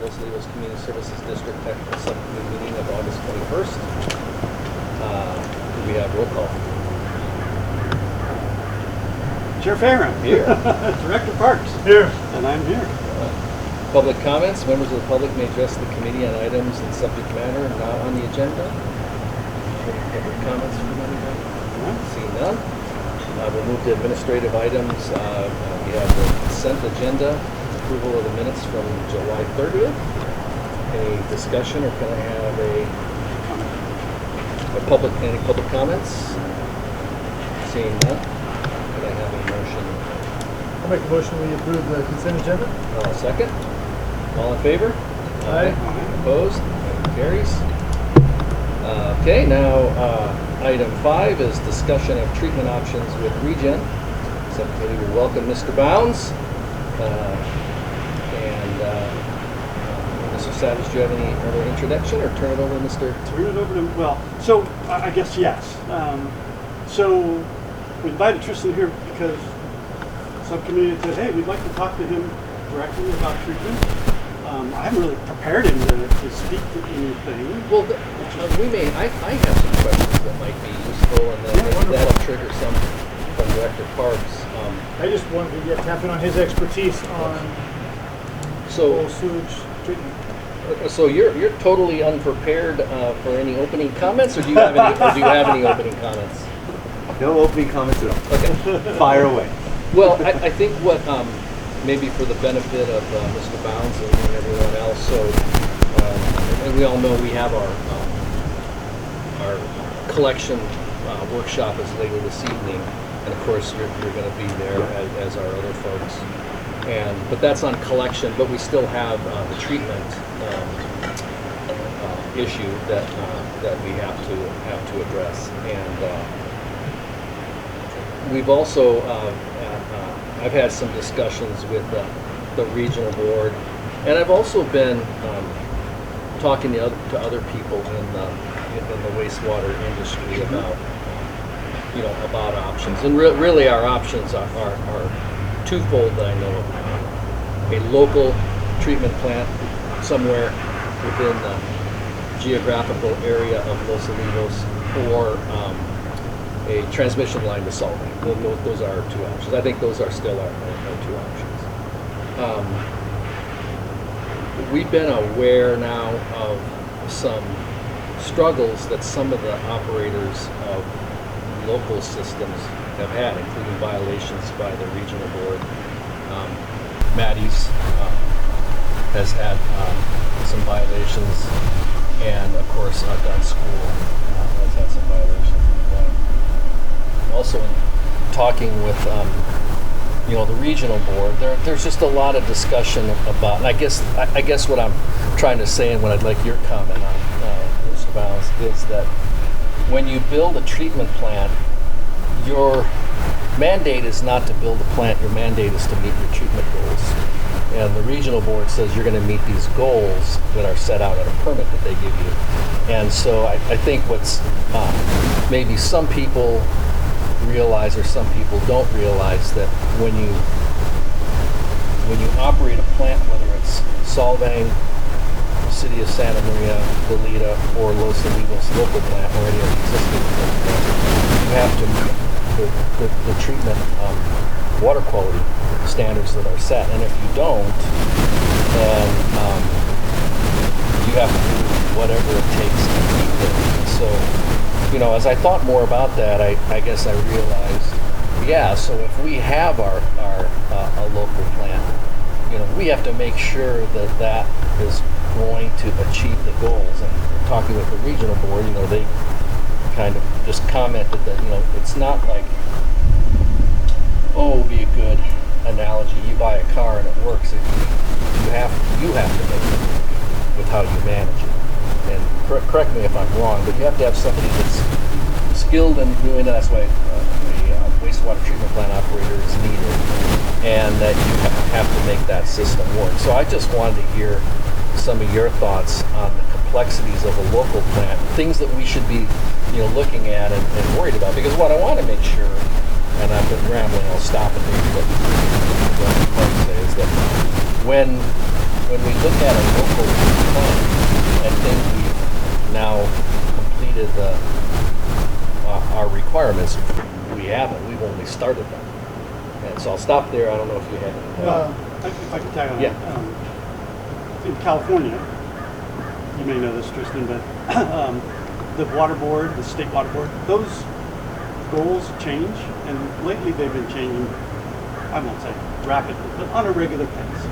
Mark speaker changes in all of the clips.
Speaker 1: Los Olivos Community Services District Technical Subcommittee meeting of August 21st. We have roll call.
Speaker 2: Chair Farron.
Speaker 1: Here.
Speaker 2: Director Parks.
Speaker 3: Here.
Speaker 2: And I'm here.
Speaker 1: Public comments. Members of the public may address the committee on items and subject matter not on the agenda. Any public comments from anybody? Seeing none. We'll move to administrative items. We have the consent agenda, approval of the minutes from July 30th. Any discussion, or can I have any public comments? Seeing none. Can I have a motion?
Speaker 3: I'll make a motion we approve the consent agenda.
Speaker 1: Second. All in favor?
Speaker 3: Aye.
Speaker 1: Opposed? Motion carries. Okay, now item 5 is discussion of treatment options with REGEN. Subcommittee will welcome Mr. Bounds. Mr. Savage, do you have any other introduction, or turn it over to Mr.?
Speaker 2: Turn it over to, well, so I guess yes. So we invited Tristian here because subcommittee said, hey, we'd like to talk to him directly about treatment. I haven't really prepared him to speak to anything.
Speaker 1: Well, I have some questions that might be useful, and then that'll trigger some from Director Parks.
Speaker 3: I just wanted to tap in on his expertise on whole sewage treatment.
Speaker 1: So you're totally unprepared for any opening comments, or do you have any opening comments?
Speaker 4: No opening comments at all.
Speaker 1: Okay.
Speaker 4: Fire away.
Speaker 1: Well, I think what maybe for the benefit of Mr. Bounds and everyone else, so and we all know we have our collection workshop is later this evening, and of course you're going to be there as our other folks. But that's on collection, but we still have the treatment issue that we have to address, and we've also I've had some discussions with the regional board, and I've also been talking to other people in the wastewater industry about options, and really our options are twofold that I know of. A local treatment plant somewhere within the geographical area of Los Olivos, or a transmission line to Solvang. Those are our two options. I think those are still our two options. We've been aware now of some struggles that some of the operators of local systems have had, including violations by the regional board. Maddie's has had some violations, and of course Gun School has had some violations. Also, in talking with the regional board, there's just a lot of discussion about, and I guess what I'm trying to say, and what I'd like your comment on, Mr. Bounds, is that when you build a treatment plant, your mandate is not to build a plant. Your mandate is to meet your treatment goals. And the regional board says you're going to meet these goals that are set out in a permit that they give you. And so I think what's maybe some people realize, or some people don't realize, that when you operate a plant, whether it's Solvang, City of Santa Maria, Goleta, or Los Olivos local plant, or any of the existing plants, you have to meet the treatment water quality standards that are set. And if you don't, then you have to do whatever it takes to meet them. So, as I thought more about that, I guess I realized, so if we have our a local plant, we have to make sure that is going to achieve the goals. And talking with the regional board, they kind of just commented that, it's not like, it would be a good analogy. You buy a car and it works. You have to make it work with how you manage it. And correct me if I'm wrong, but you have to have somebody that's skilled in doing that. That's why a wastewater treatment plant operator is needed, and that you have to make that system work. So I just wanted to hear some of your thoughts on the complexities of a local plant, things that we should be looking at and worried about. Because what I want to make sure, and I've been rambling, I'll stop and maybe what say is that when when we look at a local plan, I think we've now completed our requirements. We haven't. We've only started them. And so I'll stop there. I don't know if you have any.
Speaker 2: If I can tag on
Speaker 1: Yeah.
Speaker 2: that. In California, you may know this, Tristan, but the water board, the state water board, those goals change, and lately they've been changing, I won't say rapidly, but on a regular pace.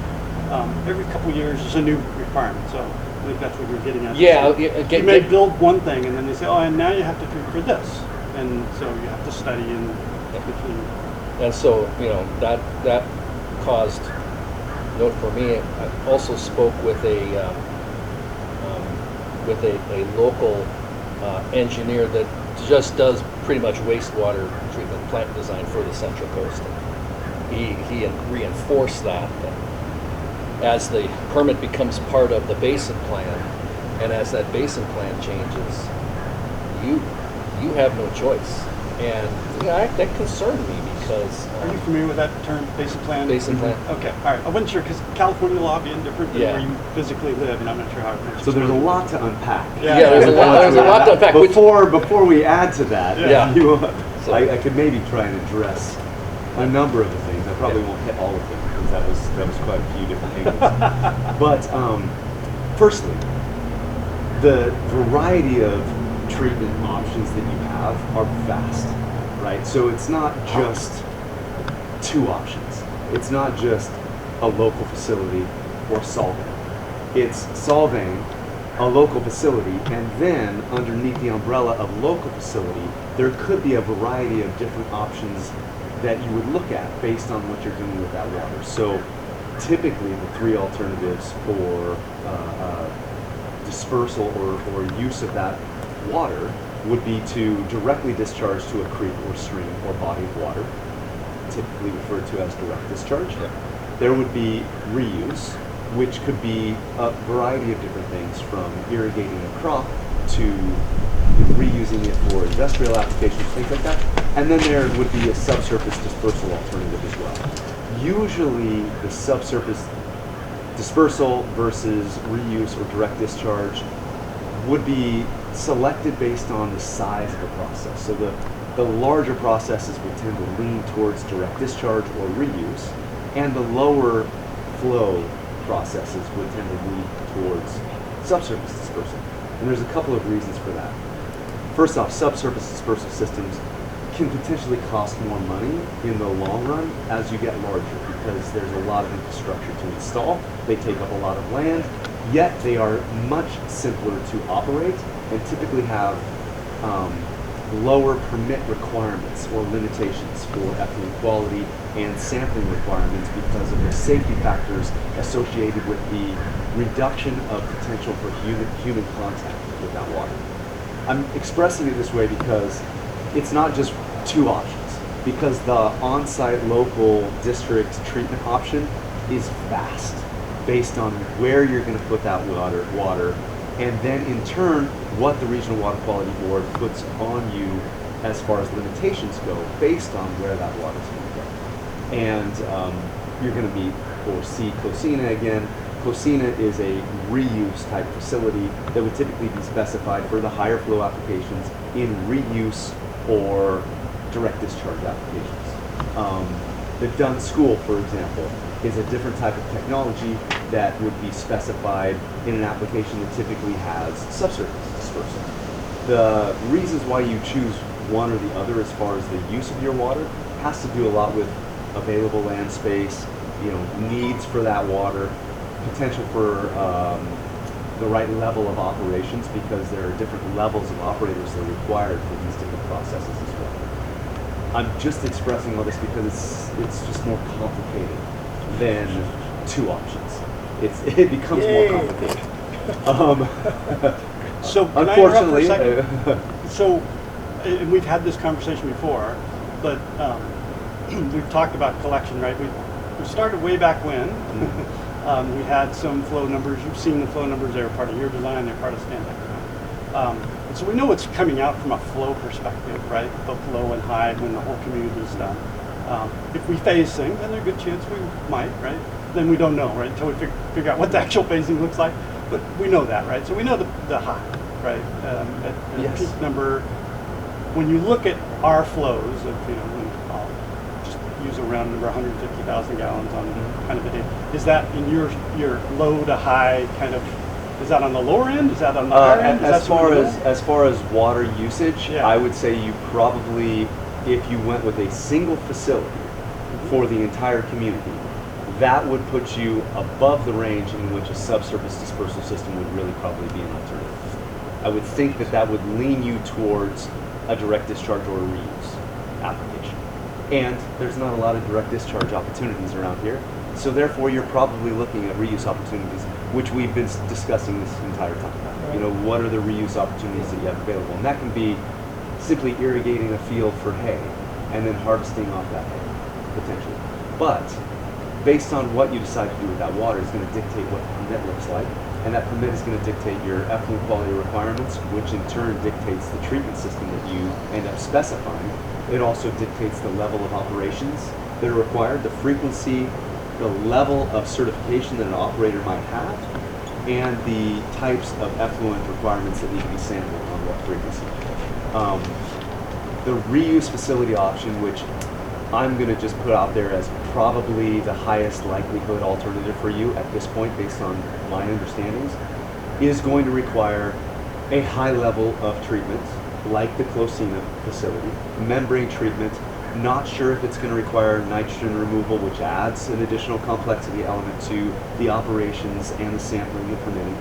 Speaker 2: Every couple of years there's a new requirement, so I think that's what you're getting at.
Speaker 1: Yeah,
Speaker 2: So you may build one thing, and then they say, oh, and now you have to treat for this, and so you have to study in between.
Speaker 1: And so, that caused, note for me, I also spoke with a local engineer that just does pretty much wastewater treatment plant design for the Central Coast. And he reinforced that as the permit becomes part of the basin plan, and as that basin plan changes, you have no choice. And that concerned me because...
Speaker 2: Are you familiar with that term, basin plan?
Speaker 1: Basin plan.
Speaker 2: Okay, all right. I wasn't sure because California law being different than
Speaker 1: Yeah.
Speaker 2: where you physically live, and I'm not sure how it makes
Speaker 4: So there's a lot to unpack.
Speaker 2: Yeah,
Speaker 1: there's a lot to unpack.
Speaker 4: Before we add to that,
Speaker 1: Yeah.
Speaker 4: I could maybe try and address a number of the things. I probably won't hit all of them because that was quite a few different angles. But firstly, the variety of treatment options that you have are vast, right? So it's not just two options. It's not just a local facility or solving. It's solving a local facility, and then underneath the umbrella of local facility, there could be a variety of different options that you would look at based on what you're doing with that water. So typically the three alternatives for dispersal or use of that water would be to directly discharge to a creek or stream or body of water, typically referred to as direct discharge.
Speaker 1: Yeah.
Speaker 4: There would be reuse, which could be a variety of different things, from irrigating a crop to reusing it for industrial applications, things like that. And then there would be a subsurface dispersal alternative as well. Usually the subsurface dispersal versus reuse or direct discharge would be selected based on the size of the process. So the larger processes would tend to lean towards direct discharge or reuse, and the lower flow processes would tend to lean towards subsurface dispersal. And there's a couple of reasons for that. First off, subsurface dispersal systems can potentially cost more money in the long run as you get larger, because there's a lot of infrastructure to install. They take up a lot of land, yet they are much simpler to operate and typically have lower permit requirements or limitations for effluent quality and sampling requirements because of the safety factors associated with the reduction of potential for human contact with that water. I'm expressing it this way because it's not just two options, because the on-site local district treatment option is vast based on where you're going to put that water, and then in turn what the Regional Water Quality Board puts on you as far as limitations go based on where that water is going to go. And you're going to meet or see COSINA again. COSINA is a reuse type facility that would typically be specified for the higher flow applications in reuse or direct discharge applications. The Dunn School, for example, is a different type of technology that would be specified in an application that typically has subsurface dispersal. The reasons why you choose one or the other as far as the use of your water has to do a lot with available land space, needs for that water, potential for the right level of operations, because there are different levels of operators that are required for these different processes as well. I'm just expressing all this because it's just more complicated than two options. It becomes more complicated.
Speaker 2: So can
Speaker 4: unfortunately,
Speaker 2: I interrupt for a second? So, and we've had this conversation before, but we've talked about collection, right? We started way back when. We had some flow numbers. You've seen the flow numbers. They're part of your design. They're part of Stantec design. And so we know what's coming out from a flow perspective, right? Both low and high when the whole community is done. If we phase things, then there's a good chance we might, right? then we don't know, right? Until we figure out what the actual phasing looks like. But we know that, right? So we know the high, right? At
Speaker 4: Yes.
Speaker 2: peak number, when you look at our flows of, I'll just use a round number, 150,000 gallons on kind of a day. Is that in your low to high kind of? Is that on the lower end? Is that on the higher end?
Speaker 4: As far as water usage,
Speaker 2: Yeah.
Speaker 4: I would say you probably, if you went with a single facility for the entire community, that would put you above the range in which a subsurface dispersal system would really probably be an alternative. I would think that would lean you towards a direct discharge or a reuse application. And there's not a lot of direct discharge opportunities around here, so therefore you're probably looking at reuse opportunities, which we've been discussing this entire time. What are the reuse opportunities that you have available? And that can be simply irrigating a field for hay and then harvesting off that hay, potentially. But based on what you decide to do with that water is going to dictate what the permit looks like, and that permit is going to dictate your effluent quality requirements, which in turn dictates the treatment system that you end up specifying. It also dictates the level of operations that are required, the frequency, the level of certification that an operator might have, and the types of effluent requirements that need to be sampled on what frequency. The reuse facility option, which I'm going to just put out there as probably the highest likelihood alternative for you at this point based on my understandings, is going to require a high level of treatment, like the Closina facility, membrane treatment. Not sure if it's going to require nitrogen removal, which adds an additional complexity element to the operations and the sampling and permitting.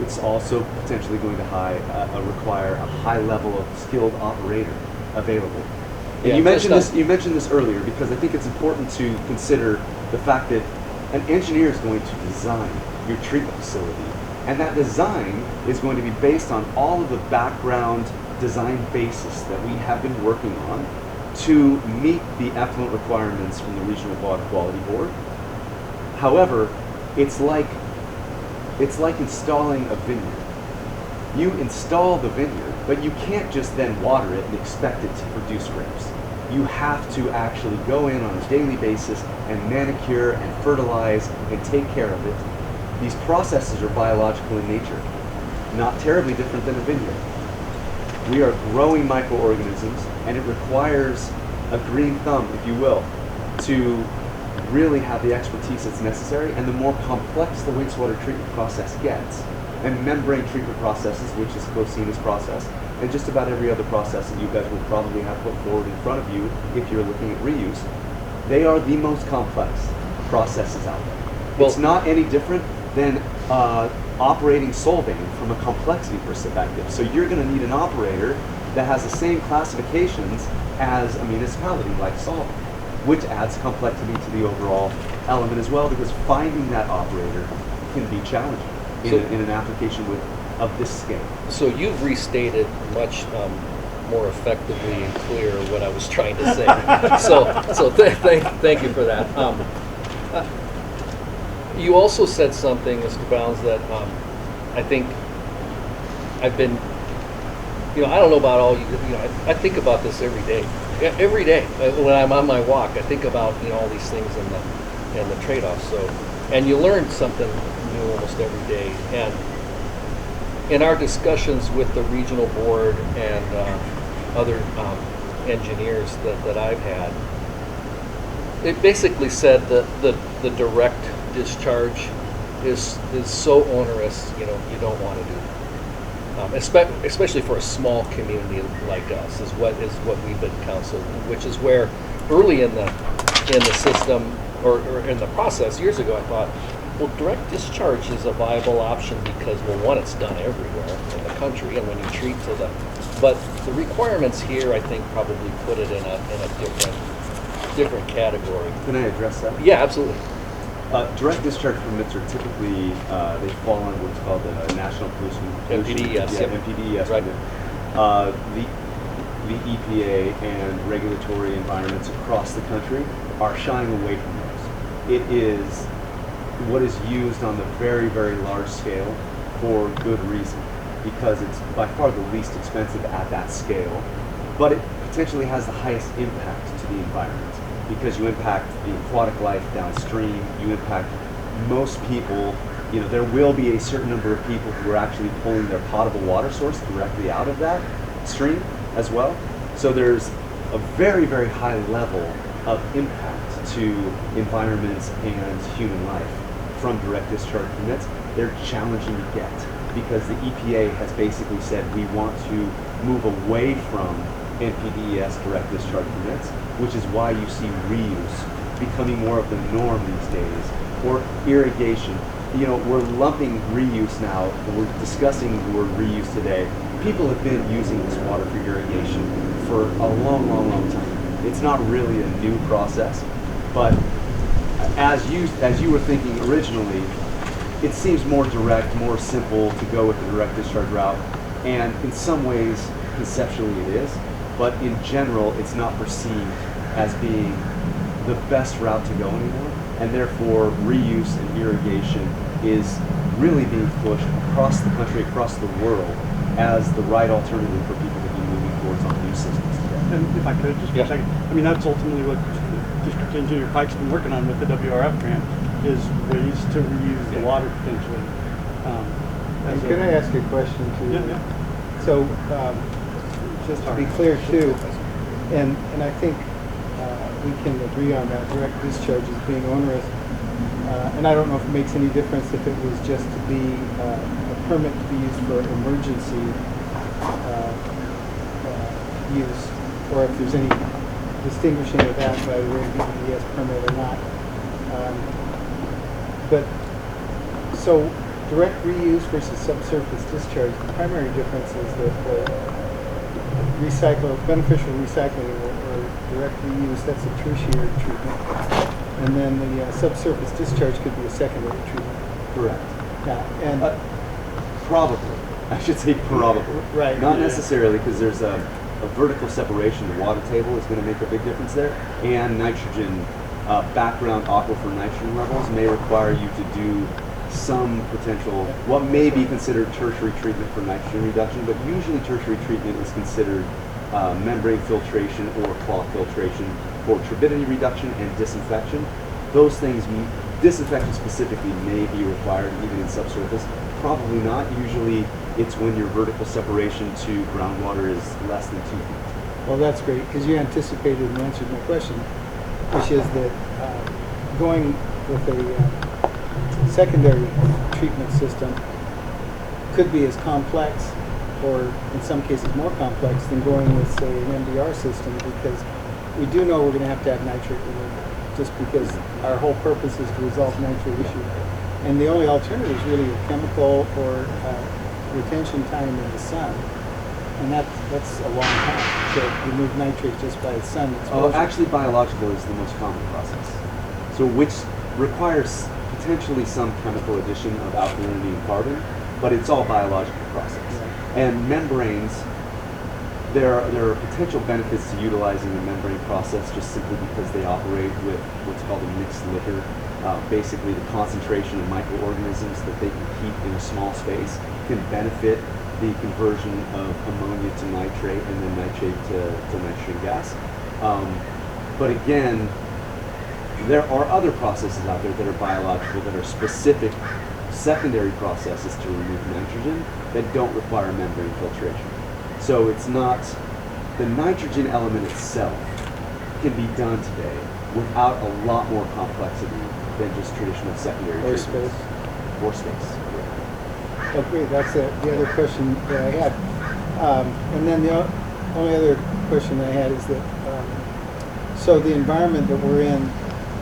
Speaker 4: It's also potentially going to require a high level of skilled operator available. And
Speaker 1: Yeah,
Speaker 4: you mentioned this earlier because I think it's important to consider the fact that an engineer is going to design your treatment facility, and that design is going to be based on all of the background design basis that we have been working on to meet the effluent requirements from the Regional Water Quality Board. However, it's like installing a vineyard. You install the vineyard, but you can't just then water it and expect it to produce grapes. You have to actually go in on a daily basis and manicure and fertilize and take care of it. These processes are biological in nature, not terribly different than a vineyard. We are growing microorganisms, and it requires a green thumb, if you will, to really have the expertise that's necessary. And the more complex the wastewater treatment process gets, and membrane treatment processes, which is Closina's process, and just about every other process that you guys will probably have put forward in front of you if you're looking at reuse, they are the most complex processes out there.
Speaker 1: Well,
Speaker 4: it's not any different than operating Solvang from a complexity perspective. So you're going to need an operator that has the same classifications as a municipality like Solvang, which adds complexity to the overall element as well, because finding that operator can be challenging in an application of this scale.
Speaker 1: So you've restated much more effectively and clear what I was trying to say. Thank you for that. You also said something, Mr. Bounds, that I think I've been, I don't know about all you, I think about this every day. Every day when I'm on my walk, I think about all these things and the trade-offs. So, and you learn something new almost every day. And in our discussions with the regional board and other engineers that I've had, it basically said that the direct discharge is so onerous, you don't want to do it. Especially for a small community like us, is what we've been counseled, which is where early in the system or in the process years ago, I thought, well, direct discharge is a viable option because, well, one, it's done everywhere in the country, and when you treat but the requirements here, I think, probably put it in a different category.
Speaker 4: Can I address that?
Speaker 1: Yeah, absolutely.
Speaker 4: Direct discharge permits are typically, they fall under what's called the National Pollution.
Speaker 1: NPDES.
Speaker 4: Yeah, NPDES.
Speaker 1: Right.
Speaker 4: The EPA and regulatory environments across the country are shying away from those. It is what is used on the very, very large scale for good reason, because it's by far the least expensive at that scale, but it potentially has the highest impact to the environment. because you impact the aquatic life downstream, you impact most people. You know, there will be a certain number of people who are actually pulling their potable water source directly out of that stream as well. So there's a very, very high level of impact to environments and human life from direct discharge permits. They're challenging to get because the EPA has basically said we want to move away from NPDES direct discharge permits, which is why you see reuse becoming more of the norm these days, or irrigation. You know, we're lumping reuse now, we're discussing the word reuse today. People have been using this water for irrigation for a long, long, long time. It's not really a new process, but as you were thinking originally, it seems more direct, more simple to go with the direct discharge route, and in some ways, conceptually it is, but in general, it's not perceived as being the best route to go anymore, and therefore reuse and irrigation is really being pushed across the country, across the world, as the right alternative for people to be moving towards on new systems today.
Speaker 2: And if I could, just for a second, I mean, that's ultimately what District Engineer Pike's been working on with the WRF grant, is ways to reuse the water potentially.
Speaker 5: And can I ask you a question too?
Speaker 2: Yeah.
Speaker 5: So, just to be clear too, and I think we can agree on that direct discharge as being onerous. And I don't know if it makes any difference if it was just to be a permit to be used for emergency use, or if there's any distinguishing of that by the way DES permit or not. But so direct reuse versus subsurface discharge, the primary difference is that beneficial recycling or direct reuse, that's a tertiary treatment. And then the subsurface discharge could be a secondary treatment.
Speaker 4: Correct.
Speaker 5: Yeah, and
Speaker 4: Probably. I should say probably.
Speaker 5: Right.
Speaker 4: Not necessarily, because there's a vertical separation. The water table is going to make a big difference there. And nitrogen, background aquifer nitrogen levels may require you to do some potential, what may be considered tertiary treatment for nitrogen reduction, but usually tertiary treatment is considered membrane filtration or cloth filtration for turbidity reduction and disinfection. Those things, disinfection specifically, may be required even in subsurface. Probably not. Usually it's when your vertical separation to groundwater is less than 2 feet.
Speaker 5: well, that's great because you anticipated and answered my question, which is that going with a secondary treatment system could be as complex, or in some cases more complex, than going with, say, an MDR system, because we do know we're going to have nitrate removal, just because our whole purpose is to resolve nitrate issue. And the only alternative is really a chemical or retention time in the sun. And that's a long time to remove nitrate just by sun exposure.
Speaker 4: Actually, biological is the most common process. So which requires potentially some chemical addition of alkalinity and carbon, but it's all biological process. And membranes, there are potential benefits to utilizing the membrane process just simply because they operate with what's called a mixed liquor. Basically, the concentration of microorganisms that they can keep in a small space can benefit the conversion of ammonia to nitrate and then nitrate to nitrogen gas. But again, there are other processes out there that are biological, that are specific secondary processes to remove nitrogen that don't require membrane filtration. So it's not, the nitrogen element itself can be done today without a lot more complexity than just traditional secondary
Speaker 5: Or
Speaker 4: treatments.
Speaker 5: space.
Speaker 4: Or space.
Speaker 5: Okay, that's the other question that I had. And then the only other question I had is that, so the environment that we're in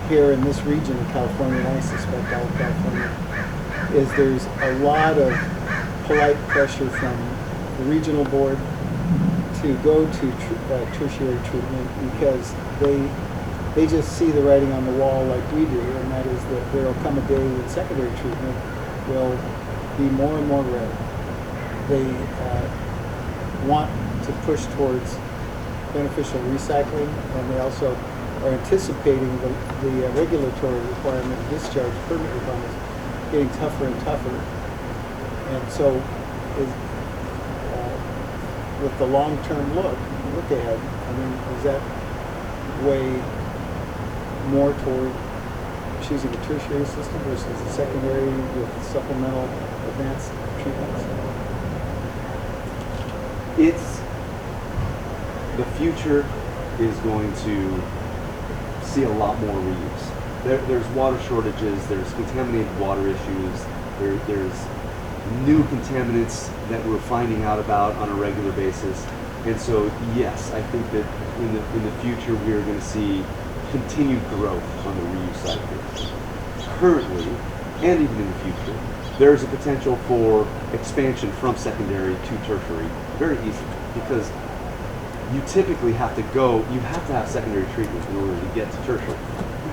Speaker 5: here in this region of California, and I suspect all of California, is there's a lot of polite pressure from the regional board to go to tertiary treatment, because they just see the writing on the wall like we do, and that is that there will come a day when secondary treatment will be more and more rare. They want to push towards beneficial recycling, and they also are anticipating the regulatory requirement of discharge permit requirements getting tougher and tougher. And so with the long-term look ahead, I mean, is that way more toward choosing a tertiary system versus a secondary with supplemental advanced treatments?
Speaker 4: The future is going to see a lot more reuse. There's water shortages, there's contaminated water issues, there's new contaminants that we're finding out about on a regular basis. And so, yes, I think that in the future we are going to see continued growth on the reuse side of things. Currently, and even in the future, there's a potential for expansion from secondary to tertiary very easily, because you typically have to have secondary treatment in order to get to tertiary,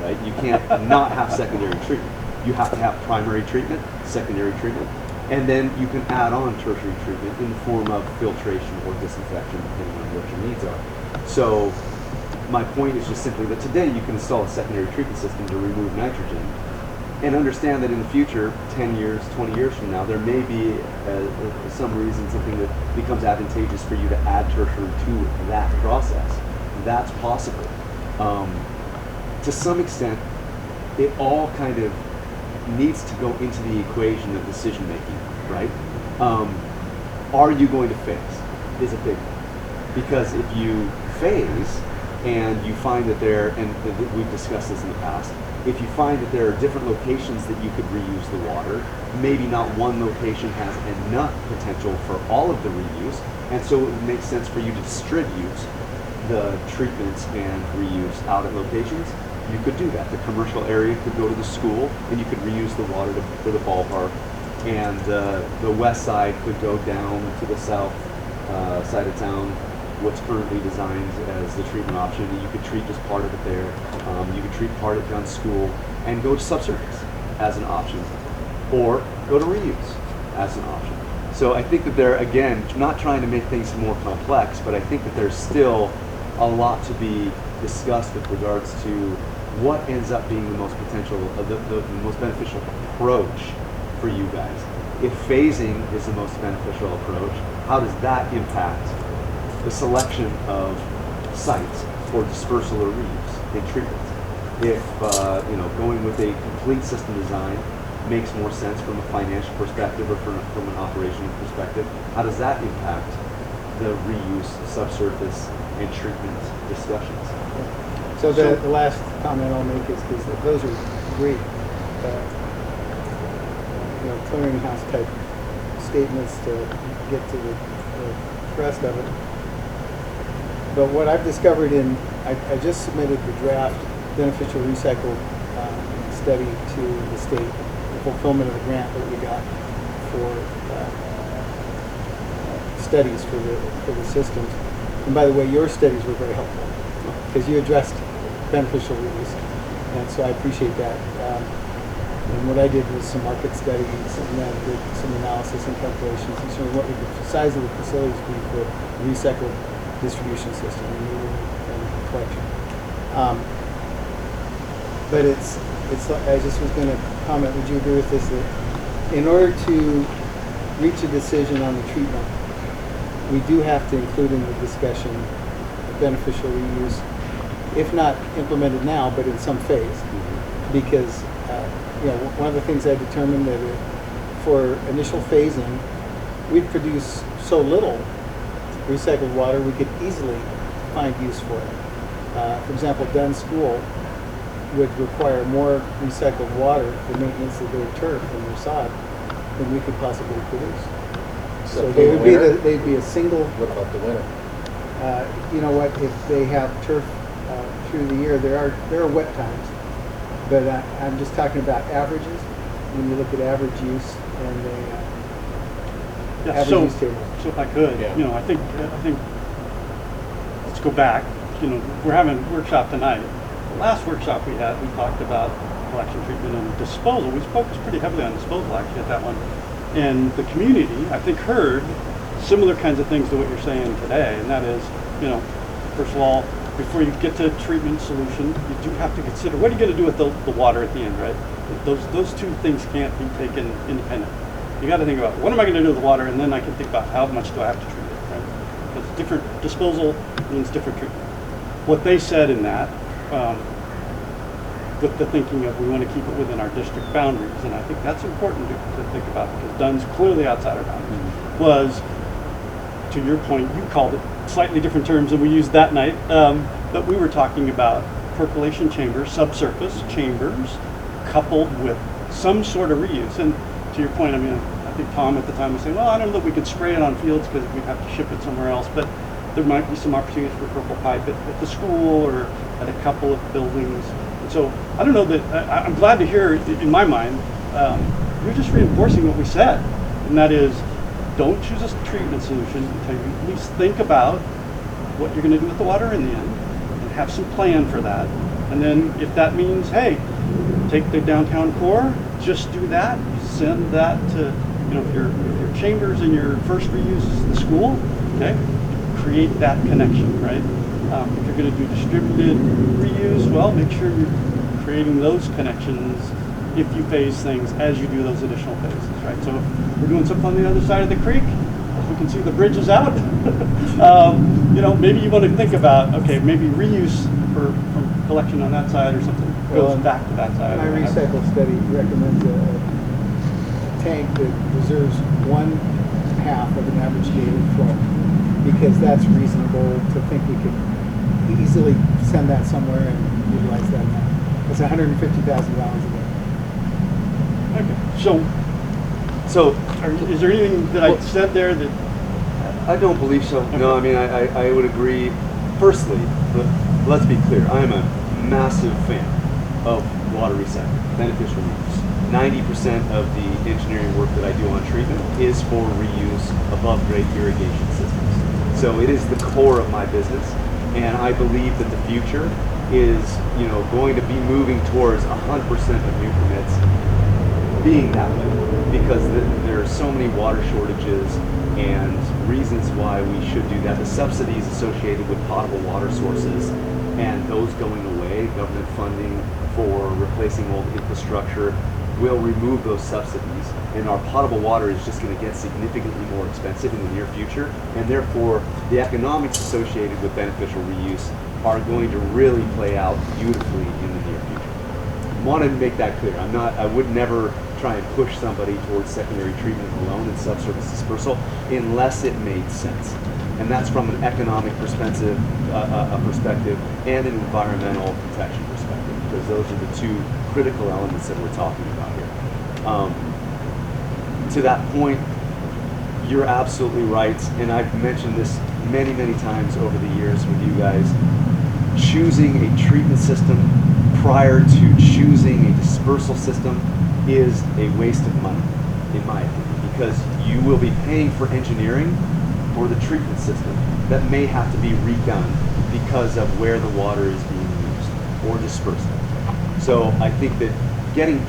Speaker 4: right? You can't not have secondary treatment. You have to have primary treatment, secondary treatment, and then you can add on tertiary treatment in the form of filtration or disinfection, depending on what your needs are. So my point is just simply that today you can install a secondary treatment system to remove nitrogen, and understand that in the future, 10 years, 20 years from now, there may be, for some reason, something that becomes advantageous for you to add tertiary to that process. That's possible. To some extent, it all kind of needs to go into the equation of decision making, right? Are you going to phase is a big one. Because if you phase and you find that we've discussed this in the past, if you find that there are different locations that you could reuse the water, maybe not one location has enough potential for all of the reuse, and so it makes sense for you to distribute the treatments and reuse out at locations, you could do that. The commercial area could go to the school, and you could reuse the water for the ballpark, and the west side could go down to the south side of town, what's currently designed as the treatment option. You could treat just part of it there. You could treat part of it down school and go to subsurface as an option, or go to reuse as an option. So I think that they're, again, not trying to make things more complex, but I think that there's still a lot to be discussed with regards to what ends up being the most potential, the most beneficial approach for you guys. If phasing is the most beneficial approach, how does that impact the selection of sites for dispersal or reuse and treatment? If going with a complete system design makes more sense from a financial perspective or from an operational perspective, how does that impact the reuse, subsurface, and treatment discussions?
Speaker 5: So the last comment I'll make is that those are great, clearinghouse type statements to get to the rest of it. But what I've discovered I just submitted the draft beneficial recycle study to the state, the fulfillment of the grant that we got for studies for the systems. And by the way, your studies were very helpful because you addressed beneficial reuse, and so I appreciate that. And what I did was some market studies, and then did some analysis and calculations concerning what would the size of the facilities be for recycled distribution system, removal and collection. But it's I just was going to comment, would you agree with this, that in order to reach a decision on the treatment, we do have to include in the discussion the beneficial reuse, if not implemented now, but in some phase. Because one of the things I determined that for initial phasing, we'd produce so little recycled water, we could easily find use for it. For example, Dunn School would require more recycled water for maintenance of their turf and their sod than we could possibly produce. So they'd be a single.
Speaker 1: What about the winter?
Speaker 5: You know what? If they have turf through the year, there are wet times. But I'm just talking about averages. When you look at average use and the average use table.
Speaker 2: So if I could, I think let's go back. We're having a workshop tonight. The last workshop we had, we talked about collection, treatment, and disposal. We focused pretty heavily on disposal actually at that one. And the community, I think, heard similar kinds of things to what you're saying today, and that is, first of all, before you get to a treatment solution, you do have to consider what are you going to do with the water at the end, right? Those two things can't be taken independent. You got to think about what am I going to do with the water, and then I can think about how much do I have to treat it, right? Because different disposal means different treatment. What they said in that with the thinking of we want to keep it within our district boundaries. And I think that's important to think about, because Dunn's clearly outside our boundaries. Was, to your point, you called it slightly different terms than we used that night, but we were talking about percolation chambers, subsurface chambers, coupled with some sort of reuse. And to your point, I mean, I think Tom at the time was saying, well, I don't know that we could spray it on fields because we'd have to ship it somewhere else, but there might be some opportunities for purple pipe at the school or at a couple of buildings. And so I don't know that, I'm glad to hear, in my mind, you're just reinforcing what we said, and that is, don't choose a treatment solution until you at least think about what you're going to do with the water in the end, and have some plan for that. And then if that means, hey, take the downtown core, just do that, send that to, you know, if your chambers and your first reuse is the school, okay, create that connection, right? If you're going to do distributed reuse, well, make sure you're creating those connections if you phase things as you do those additional phases, right? So if we're doing something on the other side of the creek, we can see the bridge is out. You know, maybe you want to think about, okay, maybe reuse from collection on that side or something goes back to that side.
Speaker 5: My recycle study recommends a tank that reserves 1/2 of an average daily flow, because that's reasonable to think we could easily send that somewhere and utilize that now. It's $150,000 a day.
Speaker 2: Okay. So is there anything that I said there that?
Speaker 4: I don't believe so. Okay. No, I mean, I would agree. Firstly, let's be clear. I am a massive fan of water recycling, beneficial reuse. 90% of the engineering work that I do on treatment is for reuse above grade irrigation systems. So it is the core of my business, and I believe that the future is, you know, going to be moving towards 100% of new permits being that way, because there are so many water shortages and reasons why we should do that. The subsidies associated with potable water sources and those going away, government funding for replacing old infrastructure, will remove those subsidies, and our potable water is just going to get significantly more expensive in the near future, and therefore the economics associated with beneficial reuse are going to really play out beautifully in the near future. I want to make that clear. I would never try and push somebody towards secondary treatment alone and subsurface dispersal unless it made sense. And that's from an economic perspective and an environmental protection perspective, because those are the two critical elements that we're talking about here. To that point, you're absolutely right, and I've mentioned this many, many times over the years with you guys. Choosing a treatment system prior to choosing a dispersal system is a waste of money, in my opinion, because you will be paying for engineering for the treatment system that may have to be redone because of where the water is being used or dispersed. So I think that getting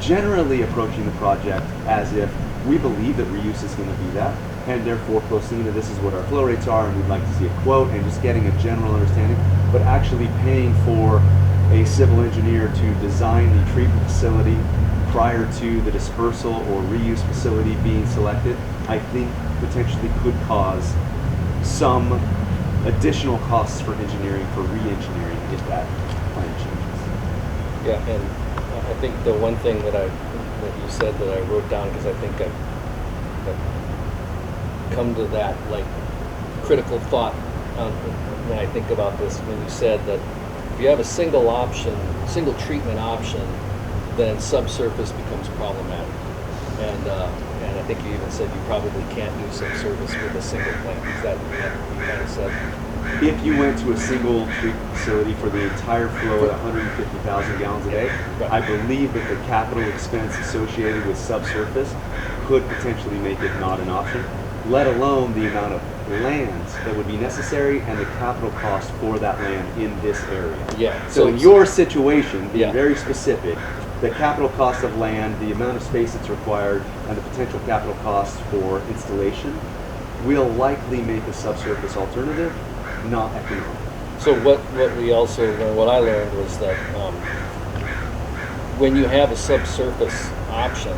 Speaker 4: generally approaching the project as if we believe that reuse is going to be that, and therefore proceeding to this is what our flow rates are and we'd like to see a quote, and just getting a general understanding, but actually paying for a civil engineer to design the treatment facility prior to the dispersal or reuse facility being selected, I think potentially could cause some additional costs for engineering, for re-engineering, if that plan changes.
Speaker 1: Yeah, and I think the one thing that you said that I wrote down, because I think I've come to that like critical thought when I think about this, when you said that if you have a single treatment option, then subsurface becomes problematic. And I think you even said you probably can't do subsurface with a single plant. Is that what you kind of said?
Speaker 4: If you went to a single treatment facility for the entire flow at 150,000 gallons a day,
Speaker 1: right,
Speaker 4: I believe that the capital expense associated with subsurface could potentially make it not an option, let alone the amount of land that would be necessary and the capital cost for that land in this area.
Speaker 1: Yeah.
Speaker 4: So in your situation, being
Speaker 1: yeah,
Speaker 4: very specific, the capital cost of land, the amount of space that's required, and the potential capital costs for installation will likely make a subsurface alternative not economic.
Speaker 1: So what we also learned, what I learned was that when you have a subsurface option,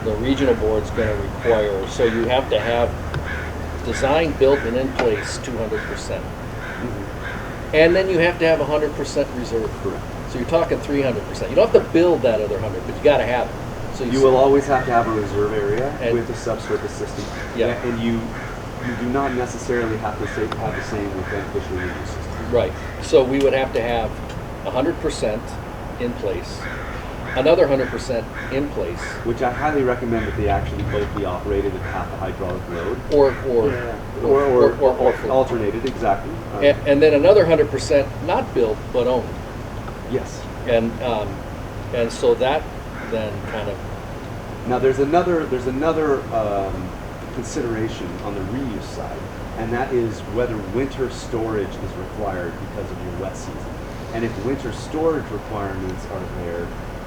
Speaker 1: the regional board's going to require, so you have to have design built and in place 200%. Mm-hmm. And then you have to have 100% reserve.
Speaker 4: Correct.
Speaker 1: So you're talking 300%. You don't have to build that other 100, but you got to have it. So
Speaker 4: You will always have to have a reserve area
Speaker 1: And-
Speaker 4: with a subsurface system.
Speaker 1: Yeah.
Speaker 4: And you do not necessarily have to have the same with beneficial reuse systems.
Speaker 1: Right. So we would have to have 100% in place, another 100% in place,
Speaker 4: Which I highly recommend that they actually both be operated at half the hydraulic load.
Speaker 1: or
Speaker 4: Alternated, exactly.
Speaker 1: and then another 100% not built but owned.
Speaker 4: Yes.
Speaker 1: And so that then kind of
Speaker 4: Now there's another consideration on the reuse side, and that is whether winter storage is required because of your wet season. And if winter storage requirements are there,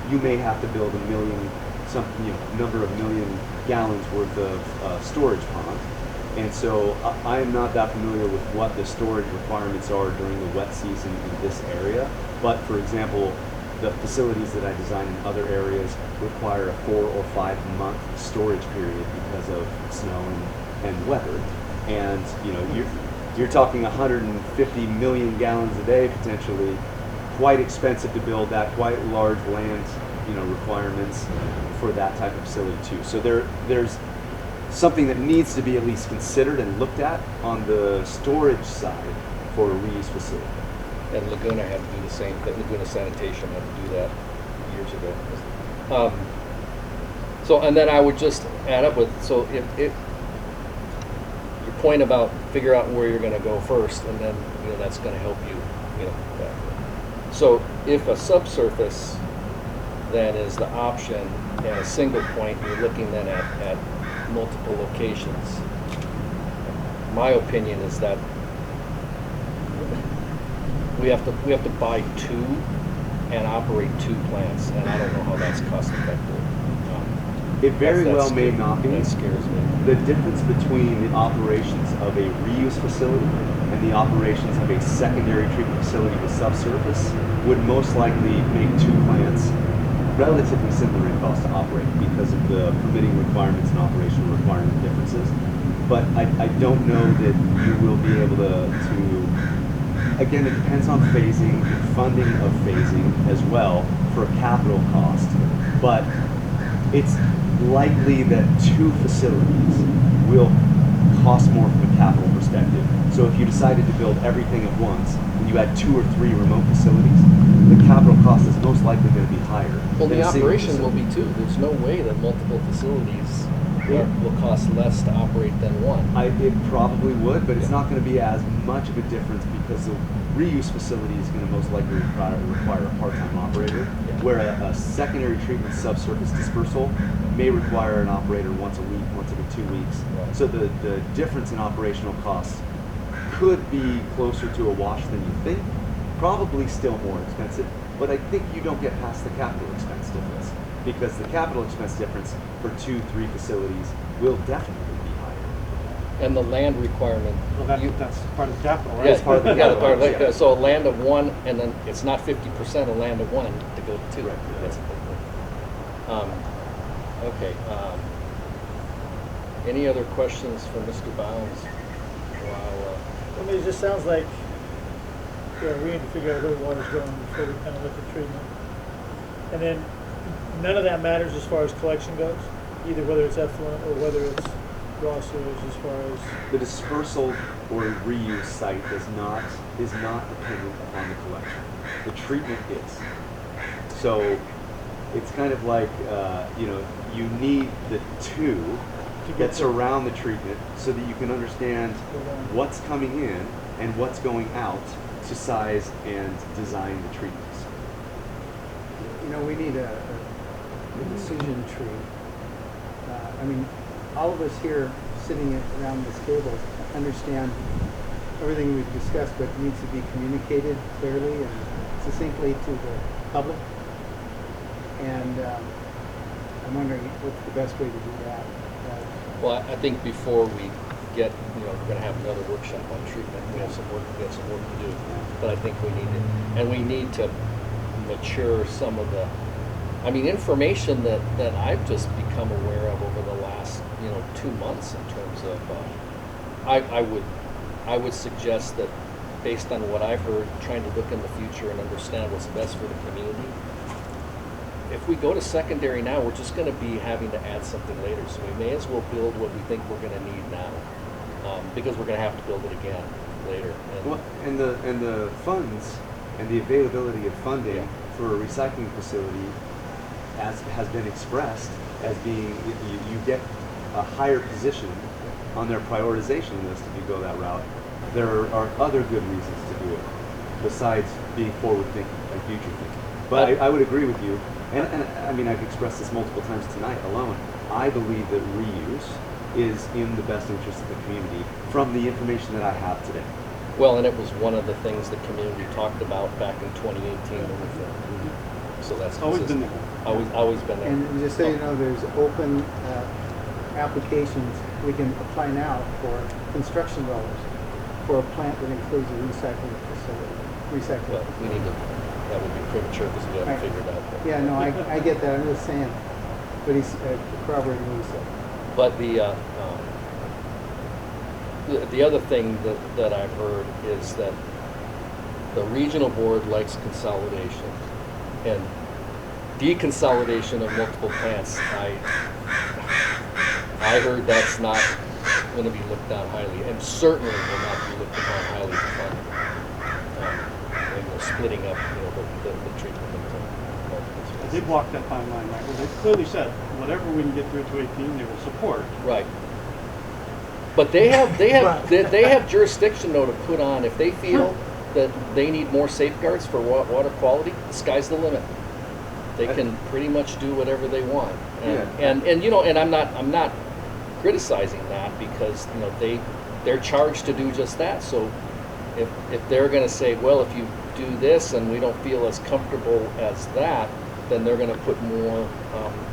Speaker 4: you may have to build number of million gallons worth of storage pond. And so I am not that familiar with what the storage requirements are during the wet season in this area. But for example, the facilities that I design in other areas require a 4 or 5 month storage period because of snow and weather. And you're talking 150 million gallons a day potentially. Quite expensive to build that, quite large land requirements for that type of facility too. So there's something that needs to be at least considered and looked at on the storage side for a reuse facility.
Speaker 1: and Laguna had to do the same thing. Laguna Sanitation had to do that years ago. So and then I would just add up with if your point about figure out where you're going to go first, and then that's going to help you. So if a subsurface then is the option and a single point, you're looking then at multiple locations. My opinion is that we have to buy two and operate two plants, and I don't know how that's cost effective.
Speaker 4: It very well may
Speaker 1: scary.
Speaker 4: not be.
Speaker 1: That scares me.
Speaker 4: The difference between the operations of a reuse facility and the operations of a secondary treatment facility with subsurface would most likely make two plants relatively similar in cost to operate because of the permitting requirements and operational requirement differences. But I don't know that you will be able to again, it depends on phasing, funding of phasing as well for a capital cost. But it's likely that two facilities will cost more from a capital perspective. So if you decided to build everything at once and you had 2 or 3 remote facilities, the capital cost is most likely going to be higher.
Speaker 1: Well,
Speaker 4: than
Speaker 1: the
Speaker 4: a single
Speaker 1: operation will
Speaker 4: facility.
Speaker 1: be two. There's no way that multiple facilities will cost less to operate than one.
Speaker 4: It probably would, but it's
Speaker 1: Yeah.
Speaker 4: not going to be as much of a difference because the reuse facility is going to most likely require a part-time operator,
Speaker 1: Yeah.
Speaker 4: where a secondary treatment subsurface dispersal may require an operator once a week, once every 2 weeks.
Speaker 1: Right.
Speaker 4: So the difference in operational costs could be closer to a wash than you think, probably still more expensive, but I think you don't get past the capital expense difference because the capital expense difference for 2-3 facilities will definitely be higher.
Speaker 1: And the land requirement.
Speaker 2: Well, that's part of the capital, right?
Speaker 1: Yeah,
Speaker 4: It's part of the
Speaker 1: yeah,
Speaker 4: capital, yeah.
Speaker 1: So a land of one, and then it's not 50% of land of one to go to two.
Speaker 4: Right.
Speaker 1: That's okay. Any other questions for Mr. Bounds? While,
Speaker 3: I mean, it just sounds like we need to figure out where the water's going before we kind of look at treatment. And then none of that matters as far as collection goes, either whether it's effluent or whether it's raw sewage as far as...
Speaker 4: The dispersal or reuse site is not dependent upon the collection. The treatment is. So it's kind of like you need the two that surround the treatment so that you can understand what's coming in and what's going out to size and design the treatments.
Speaker 5: We need a decision tree. I mean, all of us here sitting around this table understand everything we've discussed, but needs to be communicated clearly and succinctly to the public. And I'm wondering what's the best way to do that.
Speaker 1: well, I think before we get, we're going to have another workshop on treatment. We have some work to do, but I think we need to mature some of the, information that I've just become aware of over the last 2 months in terms of I would suggest that based on what I've heard, trying to look in the future and understand what's best for the community. If we go to secondary now, we're just gonna be having to add something later, so we may as well build what we think we're gonna need now, because we're gonna have to build it again later.
Speaker 4: Well, and the funds and the availability of funding for a recycling facility, as has been expressed as being, you get a higher position on their prioritization list if you go that route. There are other good reasons to do it, besides being forward-thinking and future-thinking. But I would agree with you, and I mean, I've expressed this multiple times tonight alone. I believe that reuse is in the best interest of the community from the information that I have today.
Speaker 1: Well, and it was one of the things the community talked about back in 2018 when we filmed. So that's
Speaker 2: Always been
Speaker 1: consistent.
Speaker 2: there.
Speaker 1: Always been there.
Speaker 5: And just so you know, there's open applications we can apply now for construction dollars for a plant that includes a recycling facility.
Speaker 1: Well, we need to, that would be premature because we haven't
Speaker 5: Right.
Speaker 1: figured out.
Speaker 5: Yeah, no, I get that. I'm just saying, but he's corroborating what he said.
Speaker 1: But the other thing that I've heard is that the regional board likes consolidation and deconsolidation of multiple plants. I heard that's not going to be looked on highly, and certainly will not be looked upon highly for funding. And we're splitting up, the treatment into multiple.
Speaker 2: They walked that fine line, right? Well, they clearly said, whatever we can get through to 18, they will support.
Speaker 1: Right. But they have jurisdiction though to put on if they feel that they need more safeguards for water quality. The sky's the limit. They can pretty much do whatever they want. And I'm not criticizing that because they're charged to do just that. So if they're going to say, well, if you do this and we don't feel as comfortable as that, then they're going to put more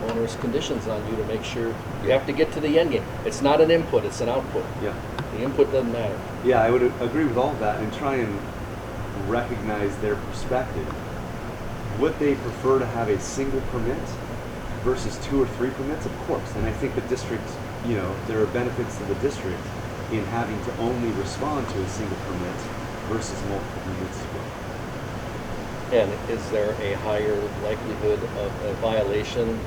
Speaker 1: onerous conditions on you to make sure you have to get to the end game. It's not an input, it's an output.
Speaker 4: Yeah.
Speaker 1: The input doesn't matter.
Speaker 4: Yeah, I would agree with all of that and try and recognize their perspective. Would they prefer to have a single permit versus 2 or 3 permits? Of course. And I think the district, there are benefits to the district in having to only respond to a single permit versus multiple permits as well.
Speaker 1: And is there a higher likelihood of a violation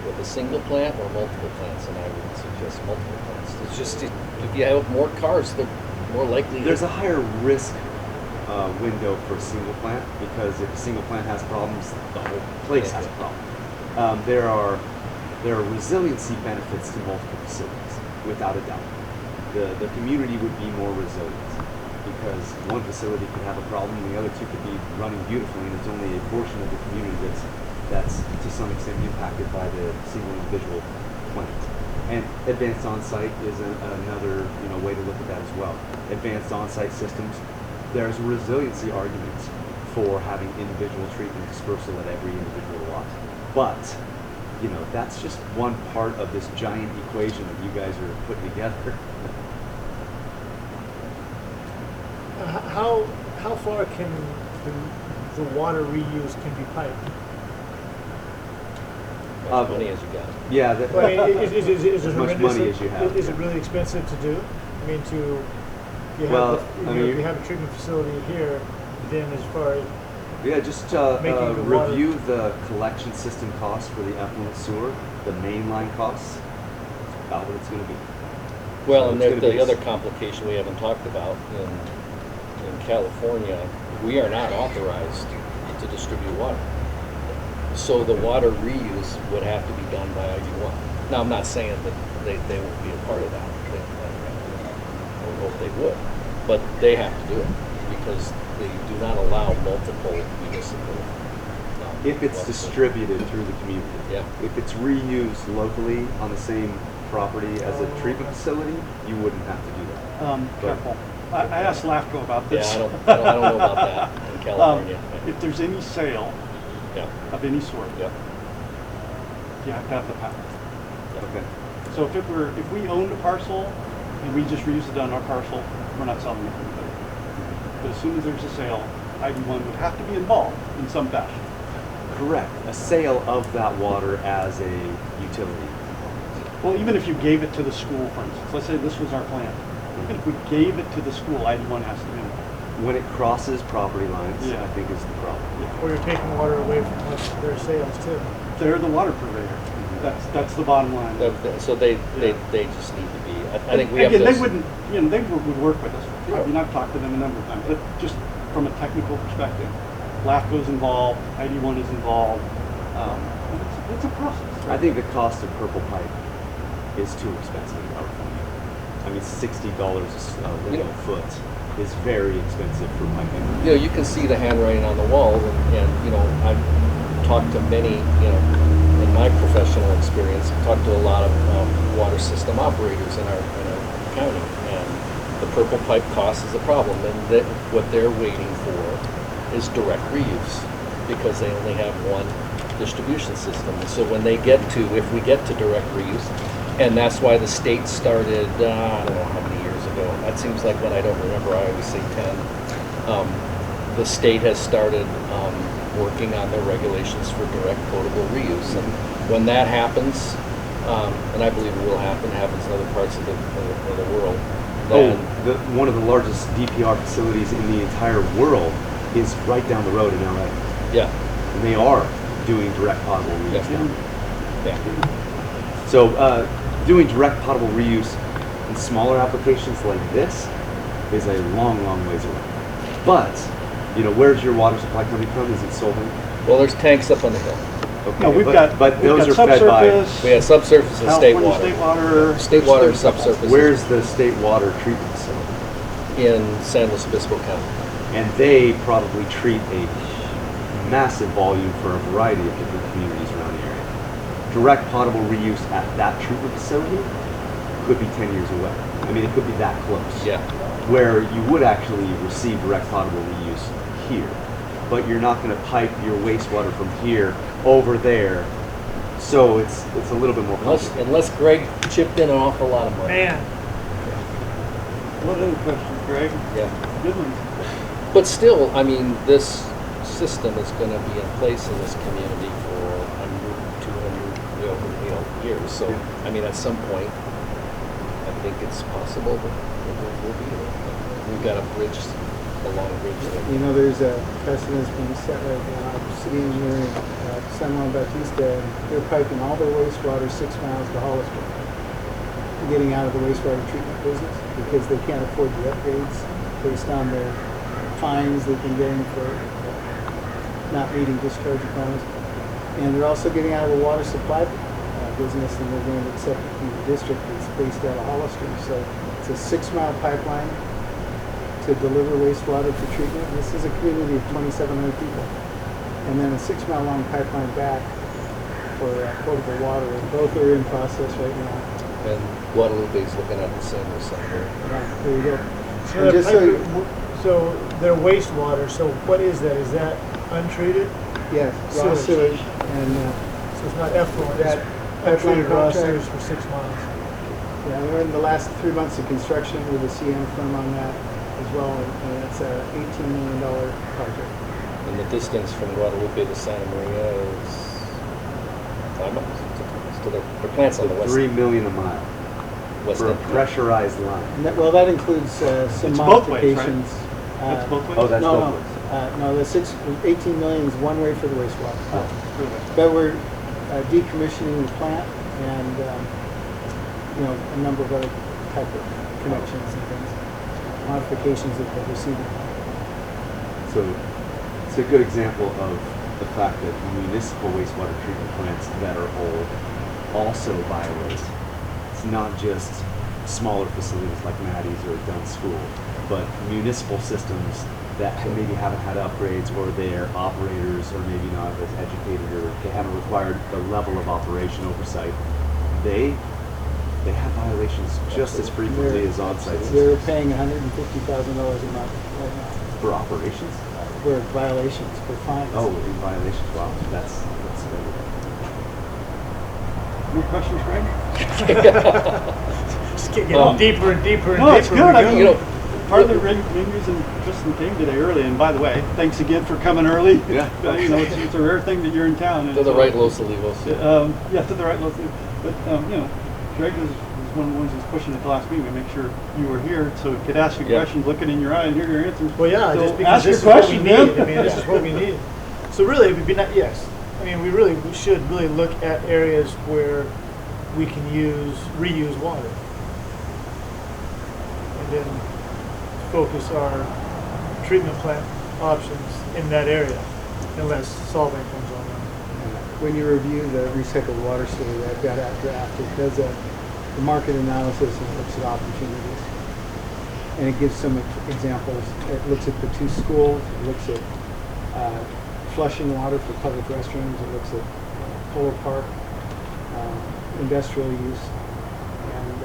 Speaker 1: with a single plant or multiple plants? And I would suggest multiple plants. It's just, if you have more cars, they're more likely.
Speaker 4: There's a higher risk window for a single plant because if a single plant has problems, the whole place has a problem. There are resiliency benefits to multiple facilities, without a doubt. The community would be more resilient because one facility could have a problem and the other 2 could be running beautifully, and it's only a portion of the community that's to some extent impacted by the single individual plant. And advanced on-site is another way to look at that as well. Advanced on-site systems, there's resiliency arguments for having individual treatment dispersal at every individual lot. But that's just one part of this giant equation that you guys are putting together.
Speaker 3: How far can the water reuse can be piped?
Speaker 1: As many as you got.
Speaker 4: Yeah.
Speaker 3: Well, I mean, is it
Speaker 4: as much
Speaker 3: horrendous?
Speaker 4: money as you have.
Speaker 3: Is it really expensive to do? I mean, if you have a treatment facility here, then as far as
Speaker 4: just
Speaker 3: making the water-
Speaker 4: review the collection system costs for the effluent sewer, the mainline costs. That's about what it's going to be.
Speaker 1: Well,
Speaker 4: So
Speaker 1: and
Speaker 4: it's gonna
Speaker 1: the
Speaker 4: be-
Speaker 1: other complication we haven't talked about in California, we are not authorized to distribute water. So the water reuse would have to be done by ID1. Now, I'm not saying that they won't be a part of that. I would hope they would. But they have to do it because they do not allow multiple municipal.
Speaker 4: If it's
Speaker 1: water
Speaker 4: distributed through the community.
Speaker 1: Yeah.
Speaker 4: If it's reused locally on the same property as a treatment facility, you wouldn't have to do that.
Speaker 2: Careful. I asked LAFCO about
Speaker 1: Yeah,
Speaker 2: this.
Speaker 1: I don't know about that in California.
Speaker 2: If there's any sale
Speaker 1: Yeah.
Speaker 2: of any sort,
Speaker 1: Yeah.
Speaker 2: you have to have the power.
Speaker 4: Okay.
Speaker 2: So if we owned a parcel and we just reused it on our parcel, we're not selling it to anybody. But as soon as there's a sale, ID1 would have to be involved in some fashion.
Speaker 4: Correct. A sale of that water as a utility.
Speaker 2: Well, even if you gave it to the school, for instance, let's say this was our plan. Even if we gave it to the school, ID1 has to be involved.
Speaker 4: when it crosses property lines,
Speaker 2: Yeah.
Speaker 4: I think is the problem.
Speaker 3: Or you're taking water away from their sales too.
Speaker 2: They're the water purveyor. That's the bottom line.
Speaker 1: So they just need to be, I think we have
Speaker 2: Again,
Speaker 1: this.
Speaker 2: they wouldn't, they would work with us. I mean, I've talked to them a number of times, but just from a technical perspective, LAFCO's involved, ID1 is involved. It's a process.
Speaker 4: I think the cost of purple pipe is too expensive in our country. I mean, $60 a linear foot is very expensive for piping.
Speaker 1: You can see the handwriting on the wall, and I've talked to many, in my professional experience, I've talked to a lot of water system operators in our county, and the purple pipe cost is a problem, and what they're waiting for is direct reuse, because they only have one distribution system. So when they if we get to direct reuse, and that's why the state started, I don't know how many years ago, that seems like when I don't remember, I always say 10. The state has started working on their regulations for direct potable reuse. And when that happens, and I believe it will happen, happens in other parts of the world. Then
Speaker 4: One of the largest DPR facilities in the entire world is right down the road in LA.
Speaker 1: Yeah.
Speaker 4: And they are doing direct potable reuse
Speaker 1: Yeah.
Speaker 4: now.
Speaker 1: Yeah.
Speaker 4: So doing direct potable reuse in smaller applications like this is a long, long ways away. But, where's your water supply coming from? Is it Solvang?
Speaker 1: Well, there's tanks up on the hill.
Speaker 4: Okay,
Speaker 2: No, we've got
Speaker 4: those are fed by.
Speaker 2: subsurface,
Speaker 1: We have subsurface and state
Speaker 2: California
Speaker 1: water.
Speaker 2: state water.
Speaker 1: State water and subsurface.
Speaker 4: Where's the state water treatment facility?
Speaker 1: In San Luis Obispo County.
Speaker 4: And they probably treat a massive volume for a variety of different communities around the area. Direct potable reuse at that treatment facility could be 10 years away. I mean, it could be that close.
Speaker 1: Yeah.
Speaker 4: Where you would actually receive direct potable reuse here. But you're not going to pipe your wastewater from here over there. So it's a little bit more complicated.
Speaker 1: Unless Greg chipped in an awful lot of money.
Speaker 3: Man,
Speaker 2: What other questions, Greg?
Speaker 1: Yeah.
Speaker 2: Good ones.
Speaker 1: But still, I mean, this system is going to be in place in this community for 100, 200, years. So, I mean, at some point, I think it's possible that we'll be there. We've got a long bridge there.
Speaker 5: There's a precedence being set right now. City engineering, San Juan Bautista, and they're piping all their wastewater 6 miles to Hollister, getting out of the wastewater treatment business because they can't afford the upgrades based on their fines they've been getting for not meeting discharge requirements. And they're also getting out of the water supply business, and they're going to accept the district that's based out of Hollister. So it's a 6 mile pipeline to deliver wastewater for treatment. And this is a community of 2,700 people. And then a 6 mile long pipeline back for potable water. And both are in process right now.
Speaker 1: And Guadalupe is looking at the same as somewhere.
Speaker 5: Yeah, there you go.
Speaker 3: so,
Speaker 5: And
Speaker 3: that
Speaker 5: just
Speaker 3: pipe, so their wastewater, so what is that? Is that untreated?
Speaker 5: Yeah, raw
Speaker 3: Sewage.
Speaker 5: sewage. And
Speaker 3: So it's not effluent,
Speaker 5: that
Speaker 3: it's
Speaker 5: pipeline
Speaker 3: untreated raw
Speaker 5: contract,
Speaker 3: sewage for 6 miles.
Speaker 5: yeah, we're in the last 3 months of construction with a CM firm on that as well. And it's a $18 million project.
Speaker 1: And the distance from Guadalupe to Santa Maria is 5 miles. To their plants on the west.
Speaker 4: $3 million a mile
Speaker 1: west
Speaker 4: for a
Speaker 1: end.
Speaker 4: pressurized line.
Speaker 5: And that includes some
Speaker 2: It's both ways, right?
Speaker 5: modifications.
Speaker 2: That's both ways?
Speaker 4: Oh, that's
Speaker 5: No,
Speaker 4: both
Speaker 5: no,
Speaker 4: ways.
Speaker 5: the 18 million is one way for the wastewater.
Speaker 4: Oh.
Speaker 5: But we're decommissioning the plant and, a number of other type of connections and things, modifications that they're receiving.
Speaker 4: So it's a good example of the fact that municipal wastewater treatment plants that are old also violate. It's not just smaller facilities like Maddie's or Dunn School, but municipal systems that maybe haven't had upgrades, or their operators are maybe not as educated, or they haven't required the level of operation oversight. They have violations just as frequently as on-site
Speaker 5: They're
Speaker 4: systems.
Speaker 5: paying $150,000 a month right now
Speaker 4: For operations?
Speaker 5: for violations, for fines.
Speaker 4: Oh, in violations, wow, that's
Speaker 2: More questions, Greg?
Speaker 3: Just getting deeper and deeper and
Speaker 2: No, it's
Speaker 3: deeper.
Speaker 2: good.
Speaker 3: we
Speaker 2: I
Speaker 3: go.
Speaker 2: mean,
Speaker 1: You know,
Speaker 2: part of the main reason Tristan came today early, and by the way, thanks again for coming early.
Speaker 4: Yeah.
Speaker 2: It's a rare thing that you're in town. and
Speaker 1: to the
Speaker 2: so-
Speaker 1: right, Los Olivos.
Speaker 2: Yeah, to the right, Lefty. But, Greg is one of the ones who's pushing at the last meeting to make sure you were here so he could ask you
Speaker 1: Yeah.
Speaker 2: questions, looking in your eye and hear your answers.
Speaker 3: Well, yeah,
Speaker 2: So
Speaker 3: just because
Speaker 2: ask
Speaker 3: this is
Speaker 2: your
Speaker 3: what we
Speaker 2: question,
Speaker 3: need.
Speaker 2: man.
Speaker 3: I mean, this is what we need. So really, it would be not, yes. I mean, we should really look at areas where we can reuse water. And then focus our treatment plant options in that area, unless solvent comes online.
Speaker 5: When you review the recycled water study that I've got out draft, it does a market analysis and looks at opportunities. And it gives some examples. It looks at the 2 schools, it looks at flushing water for public restrooms, it looks at Polo Park, industrial use, and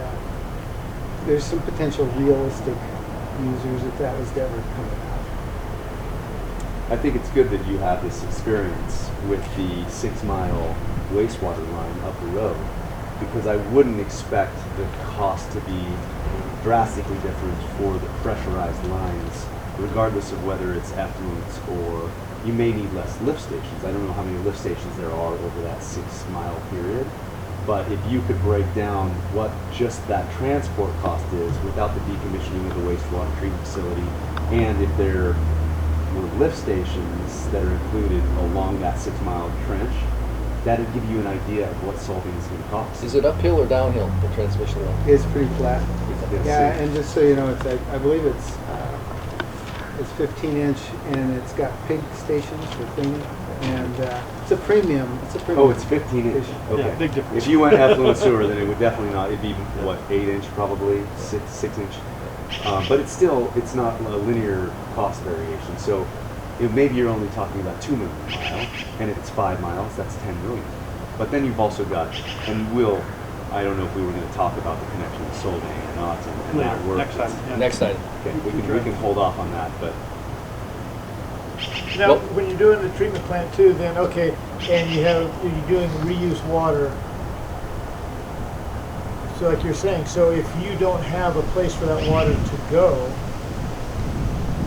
Speaker 5: there's some potential realistic users if that was to ever come about.
Speaker 4: I think it's good that you have this experience with the 6-mile wastewater line up the road, because I wouldn't expect the cost to be drastically different for the pressurized lines, regardless of whether it's effluents or you may need less lift stations. I don't know how many lift stations there are over that 6-mile period, but if you could break down what just that transport cost is without the decommissioning of the wastewater treatment facility, and if there were lift stations that are included along that 6-mile trench, that'd give you an idea of what solving is going to cost.
Speaker 1: Is it uphill or downhill, the transmission line?
Speaker 5: It's pretty flat.
Speaker 4: Yes.
Speaker 5: Yeah, and just so you know, it's I believe it's 15-inch and it's got pig stations for cleaning, and it's a premium.
Speaker 4: Oh, it's 15-inch.
Speaker 5: station.
Speaker 4: Okay.
Speaker 2: Yeah, big difference.
Speaker 4: If you went effluent sewer, then it would definitely not. It'd be what, 8-inch probably, 6-inch. But it's not a linear cost variation. So maybe you're only talking about 2 million a mile, and if it's 5 miles, that's 10 million. But then you've also got, and I don't know if we were going to talk about the connection with Solvang or not, and that work.
Speaker 2: Next time. Yeah.
Speaker 1: Next time.
Speaker 4: Okay, we can hold off on that, but
Speaker 3: Now,
Speaker 1: Well-
Speaker 3: when you're doing the treatment plant too, then okay, and you're doing reuse water. So like you're saying, so if you don't have a place for that water to go,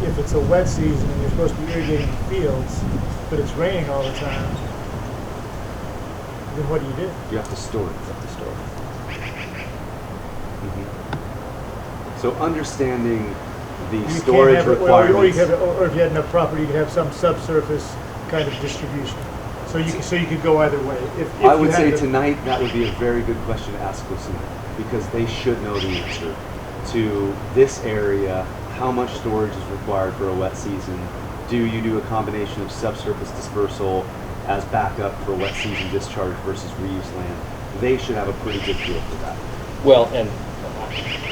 Speaker 3: if it's a wet season and you're supposed to be irrigating the fields, but it's raining all the time, then what do you do?
Speaker 4: you have to store it. So understanding the
Speaker 3: You
Speaker 4: storage
Speaker 3: can't have it,
Speaker 4: requirements.
Speaker 3: or if you had enough property, you could have some subsurface kind of distribution. So you could go either way. If
Speaker 4: I
Speaker 3: you
Speaker 4: would
Speaker 3: had
Speaker 4: say
Speaker 3: the-
Speaker 4: tonight that would be a very good question to ask Cosina, because they should know the answer to this area. How much storage is required for a wet season? Do you do a combination of subsurface dispersal as backup for wet season discharge versus reuse land? They should have a pretty good feel for that.
Speaker 1: Well, and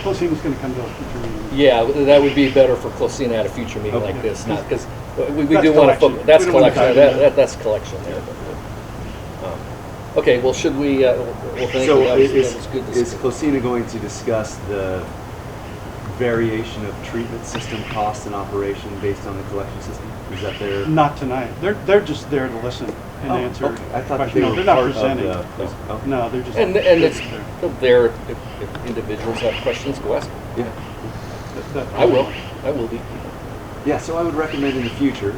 Speaker 2: Cosina's going to come to a future meeting.
Speaker 1: yeah, that would be better for Cosina at a future meeting
Speaker 4: Okay.
Speaker 1: like this, not because we
Speaker 2: That's
Speaker 1: do want to
Speaker 2: collection.
Speaker 1: focus. That's
Speaker 2: We don't wanna
Speaker 1: collection.
Speaker 2: dive into that.
Speaker 1: That's collection there. Okay, well, should we? Well, thank
Speaker 4: So
Speaker 1: you. That was good.
Speaker 4: is Cosina going to discuss the variation of treatment system cost and operation based on the collection system? Is that their?
Speaker 2: Not tonight. They're just there to listen and
Speaker 4: Oh,
Speaker 2: answer.
Speaker 4: okay. I thought that
Speaker 2: questions.
Speaker 4: they
Speaker 2: No,
Speaker 4: were
Speaker 2: they're not
Speaker 4: part of
Speaker 2: presenting.
Speaker 4: the. Okay.
Speaker 2: No, they're just.
Speaker 1: And
Speaker 2: they're
Speaker 1: it's
Speaker 2: just
Speaker 1: there. If individuals have questions, go ask them.
Speaker 4: Yeah.
Speaker 2: That's
Speaker 1: I will. I will be.
Speaker 4: Yeah, so I would recommend in the future,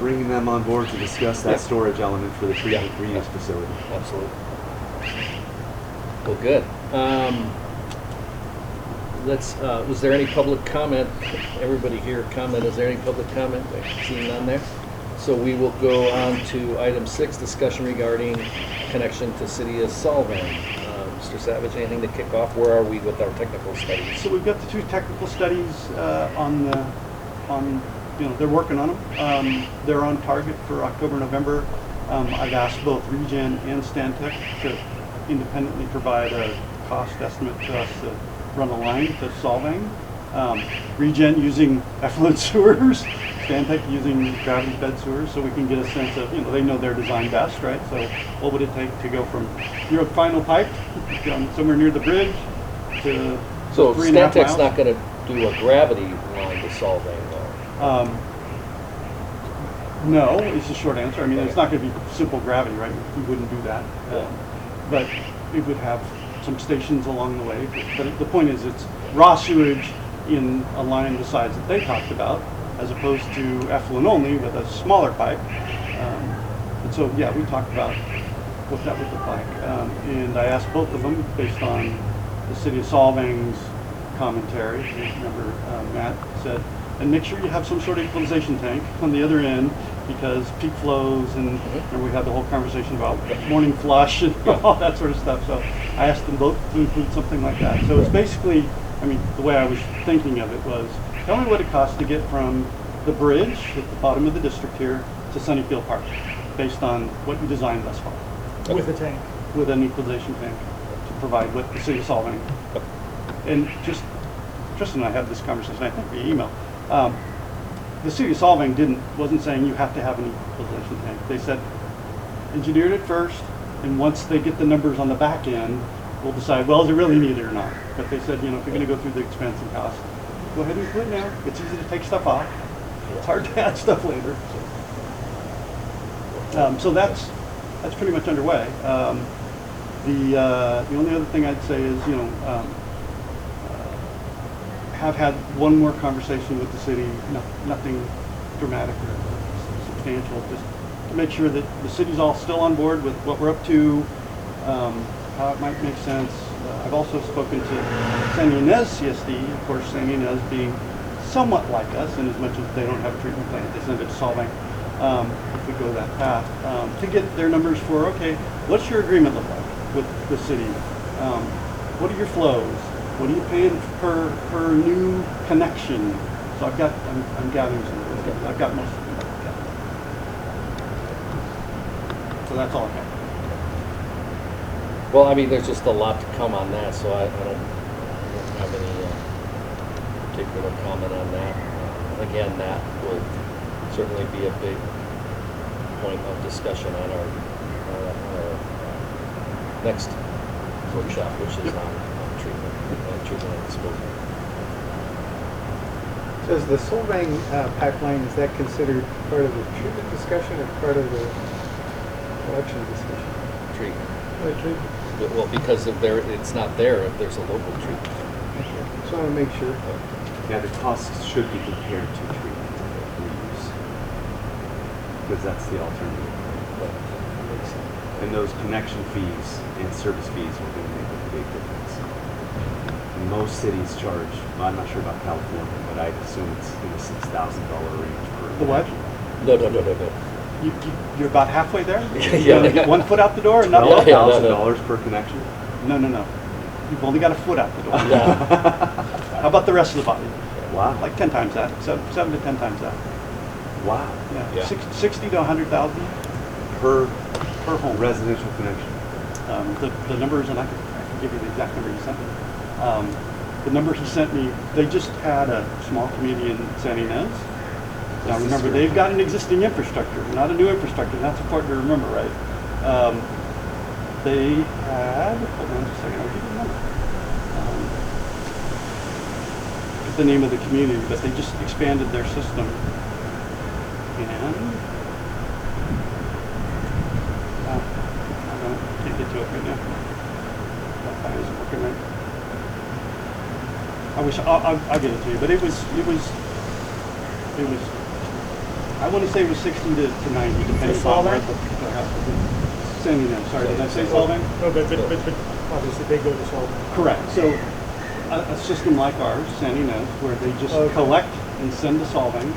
Speaker 4: bringing them on board to discuss that
Speaker 1: Yeah.
Speaker 4: storage element for the treatment
Speaker 1: Yeah.
Speaker 4: reuse facility.
Speaker 1: Absolutely. Well, good. Was there any public comment? Everybody here comment. Is there any public comment? I see none there. So we will go on to item 6, discussion regarding connection to City of Solvang. Mr. Savage, anything to kick off? Where are we with our technical studies?
Speaker 2: So we've got the 2 technical studies they're working on them. They're on target for October, November. I've asked both REGEN and Stantec to independently provide a cost estimate to us to run a line to Solvang. REGEN using effluent sewers, Stantec using gravity-fed sewers, so we can get a sense of, they know their design best, right? So what would it take to go from your final pipe somewhere near the bridge to
Speaker 1: So
Speaker 2: 3.5
Speaker 1: Stantec's
Speaker 2: miles?
Speaker 1: not going to do a gravity line to Solvang, though.
Speaker 2: No, is the short answer. I mean, it's not going to be simple gravity, right? We wouldn't do that. But it would have some stations along the way. But the point is, it's raw sewage in a line the size that they talked about, as opposed to effluent only with a smaller pipe. And so, yeah, we talked about what that would look like. And I asked both of them based on the city of Solvang's commentary. Remember, Matt said, and make sure you have some sort of equalization tank on the other end, because peak flows, and we had the whole conversation about morning flush and all that sort of stuff. So I asked them both to include something like that. So it's basically, I mean, the way I was thinking of it was, tell me what it costs to get from the bridge at the bottom of the district here to Sunnyfield Park, based on what you designed thus far,
Speaker 3: With a tank.
Speaker 2: with an equalization tank to provide what the city of Solvang. And just, Tristian and I had this conversation, I think via email. The city of Solvang wasn't saying you have to have an equalization tank. They said, engineered it first, and once they get the numbers on the back end, we'll decide, well, is it really needed or not? But they said, you know, if you're gonna go through the expense and cost, go ahead and put it now. It's easy to take stuff off. It's hard to add stuff later. So that's pretty much underway. The only other thing I'd say is, you know, have had one more conversation with the city, nothing dramatic or substantial, just to make sure that the city's all still on board with what we're up to, how it might make sense. I've also spoken to San Ynez CSD, of course, San Ynez being somewhat like us, in as much as they don't have a treatment plant, they send it to Solvang, if we go that path, to get their numbers for, okay, what's your agreement look like with the city? What are your flows? What are you paying per new connection? So I'm gathering some of those. I've got most of them. So that's all I have.
Speaker 1: Well, I mean, there's just a lot to come on that, so I don't have any particular comment on that. Again, that will certainly be a big point of discussion on our next workshop, which is on treatment and disposal.
Speaker 5: So is the Solvang pipeline, is that considered part of the treatment discussion or part of the collection discussion?
Speaker 1: Treatment.
Speaker 5: Treatment.
Speaker 1: Well, because if it's not there if there's a local treatment.
Speaker 5: Okay. Just want to make sure.
Speaker 4: Yeah, the costs should be compared to treatment and reuse, because that's the alternative. And those connection fees and service fees are going to make a big difference. Most cities charge, well, I'm not sure about California, but I assume it's in the $6,000 range per
Speaker 2: The what?
Speaker 4: connection.
Speaker 1: No.
Speaker 2: You're about halfway there?
Speaker 1: Yeah.
Speaker 2: You wanna get 1 foot out the door and not
Speaker 4: $12,000 per connection?
Speaker 2: No. You've only got a foot out the door.
Speaker 1: Yeah.
Speaker 2: How about the rest of the body?
Speaker 4: Wow.
Speaker 2: Like 10 times that, 7 to 10 times that.
Speaker 4: Wow.
Speaker 1: Yeah.
Speaker 2: 60 to 100,000
Speaker 4: Per
Speaker 2: home.
Speaker 4: residential connection.
Speaker 2: The numbers, and I can give you the exact number he sent me. The number he sent me, they just had a small community in San Ynez. Now remember, they've got an existing infrastructure, not a new infrastructure. That's important to remember, right? They had, hold on just a second, I'll give you the number. Get the name of the community, but they just expanded their system. And I can't get to it right now. Wi-Fi isn't working right. I wish I'll get it to you, but it was. I want to say it was 60 to 90, depending on where the sending them. Sorry, did I say Solvang?
Speaker 3: No, but obviously they go to Solvang.
Speaker 2: Correct. So a system like ours, San Ynez, where they just collect and send to Solvang.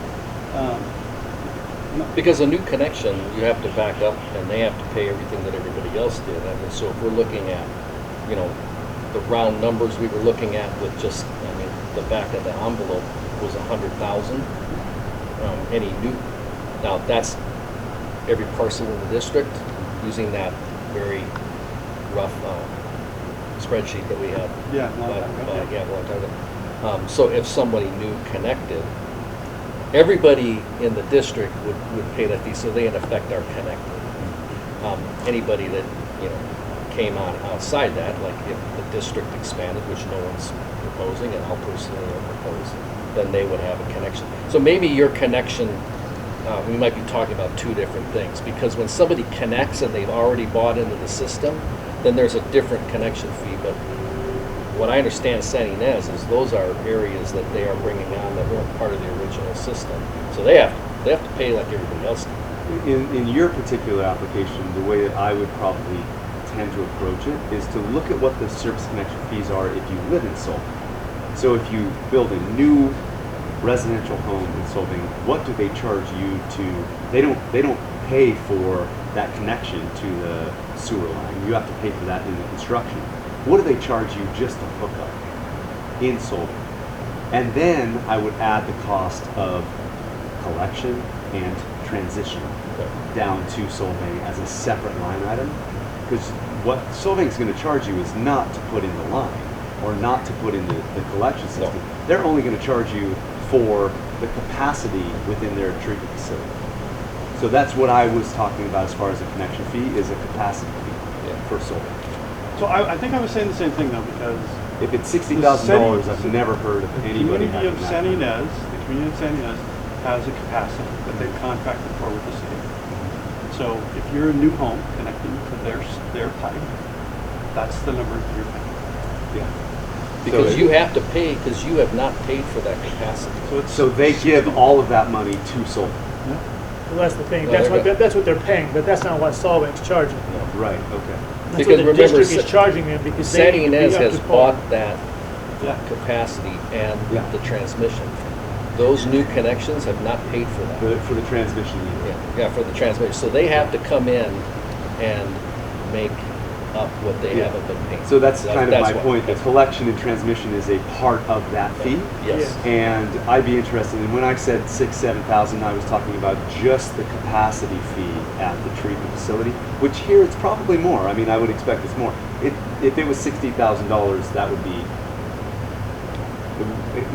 Speaker 1: Because a new connection, you have to back up, and they have to pay everything that everybody else did. I mean, so if we're looking at, you know, the round numbers we were looking at with just, I mean, the back of the envelope was 100,000. Any new, now that's every parcel in the district using that very rough spreadsheet that we had.
Speaker 2: Yeah, long time ago.
Speaker 1: So if somebody new connected, everybody in the district would pay that fee, so they in effect are connected. Anybody that, you know, came on outside that, like if the district expanded, which no one's proposing, and I'll personally propose, then they would have a connection. So maybe your connection, we might be talking about two different things, because when somebody connects and they've already bought into the system, then there's a different connection fee. But what I understand San Ynez is those are areas that they are bringing on that weren't part of the original system. So they have to pay like everybody else.
Speaker 4: in your particular application, the way that I would probably tend to approach it is to look at what the service connection fees are if you live in Solvang. So if you build a new residential home in Solvang, what do they charge you to? They don't pay for that connection to the sewer line. You have to pay for that in the construction. What do they charge you just to hook up in Solvang? And then I would add the cost of collection and transition down to Solvang as a separate line item. Because what Solvang is going to charge you is not to put in the line or not to put in the collection system.
Speaker 1: No.
Speaker 4: They're only going to charge you for the capacity within their treatment facility. So that's what I was talking about as far as a connection fee is a capacity fee for Solvang.
Speaker 2: So I think I was saying the same thing though, because
Speaker 4: If it's $60,000, I've never heard of
Speaker 2: the
Speaker 4: anybody
Speaker 2: community
Speaker 4: having
Speaker 2: of
Speaker 4: that.
Speaker 2: San Ynez, the community of San Ynez has a capacity that they've contracted for with the city. So if you're a new home connecting to their pipe, that's the number you're paying.
Speaker 4: Yeah.
Speaker 1: Because
Speaker 4: So
Speaker 1: you have to pay, because you have not paid for that capacity.
Speaker 4: So they give all of that money to Solvang.
Speaker 3: Well, that's the thing.
Speaker 1: No,
Speaker 3: That's
Speaker 1: they're
Speaker 3: what
Speaker 1: good.
Speaker 3: that's what they're paying, but that's not what Solvang's charging.
Speaker 4: Right, okay.
Speaker 3: That's
Speaker 1: Because
Speaker 3: what the
Speaker 1: remember,
Speaker 3: district is
Speaker 1: Sa-
Speaker 3: charging them because
Speaker 1: San
Speaker 3: they
Speaker 1: Ynez
Speaker 3: have
Speaker 1: has
Speaker 3: to
Speaker 1: bought
Speaker 3: pay.
Speaker 1: that
Speaker 2: Yeah.
Speaker 1: capacity and
Speaker 4: Yeah.
Speaker 1: the transmission. Those new connections have not paid for that.
Speaker 4: For the transmission unit.
Speaker 1: Yeah, for the transmission. So they have to come in and make up what they
Speaker 4: Yeah.
Speaker 1: haven't been paying.
Speaker 4: So that's kind of my
Speaker 1: what-
Speaker 4: point. The collection and transmission is a part of that fee.
Speaker 1: Yes.
Speaker 4: And I'd be interested in, when I said 6,000-7,000, I was talking about just the capacity fee at the treatment facility, which here it's probably more. I mean, I would expect it's more. If it was $60,000, that would be,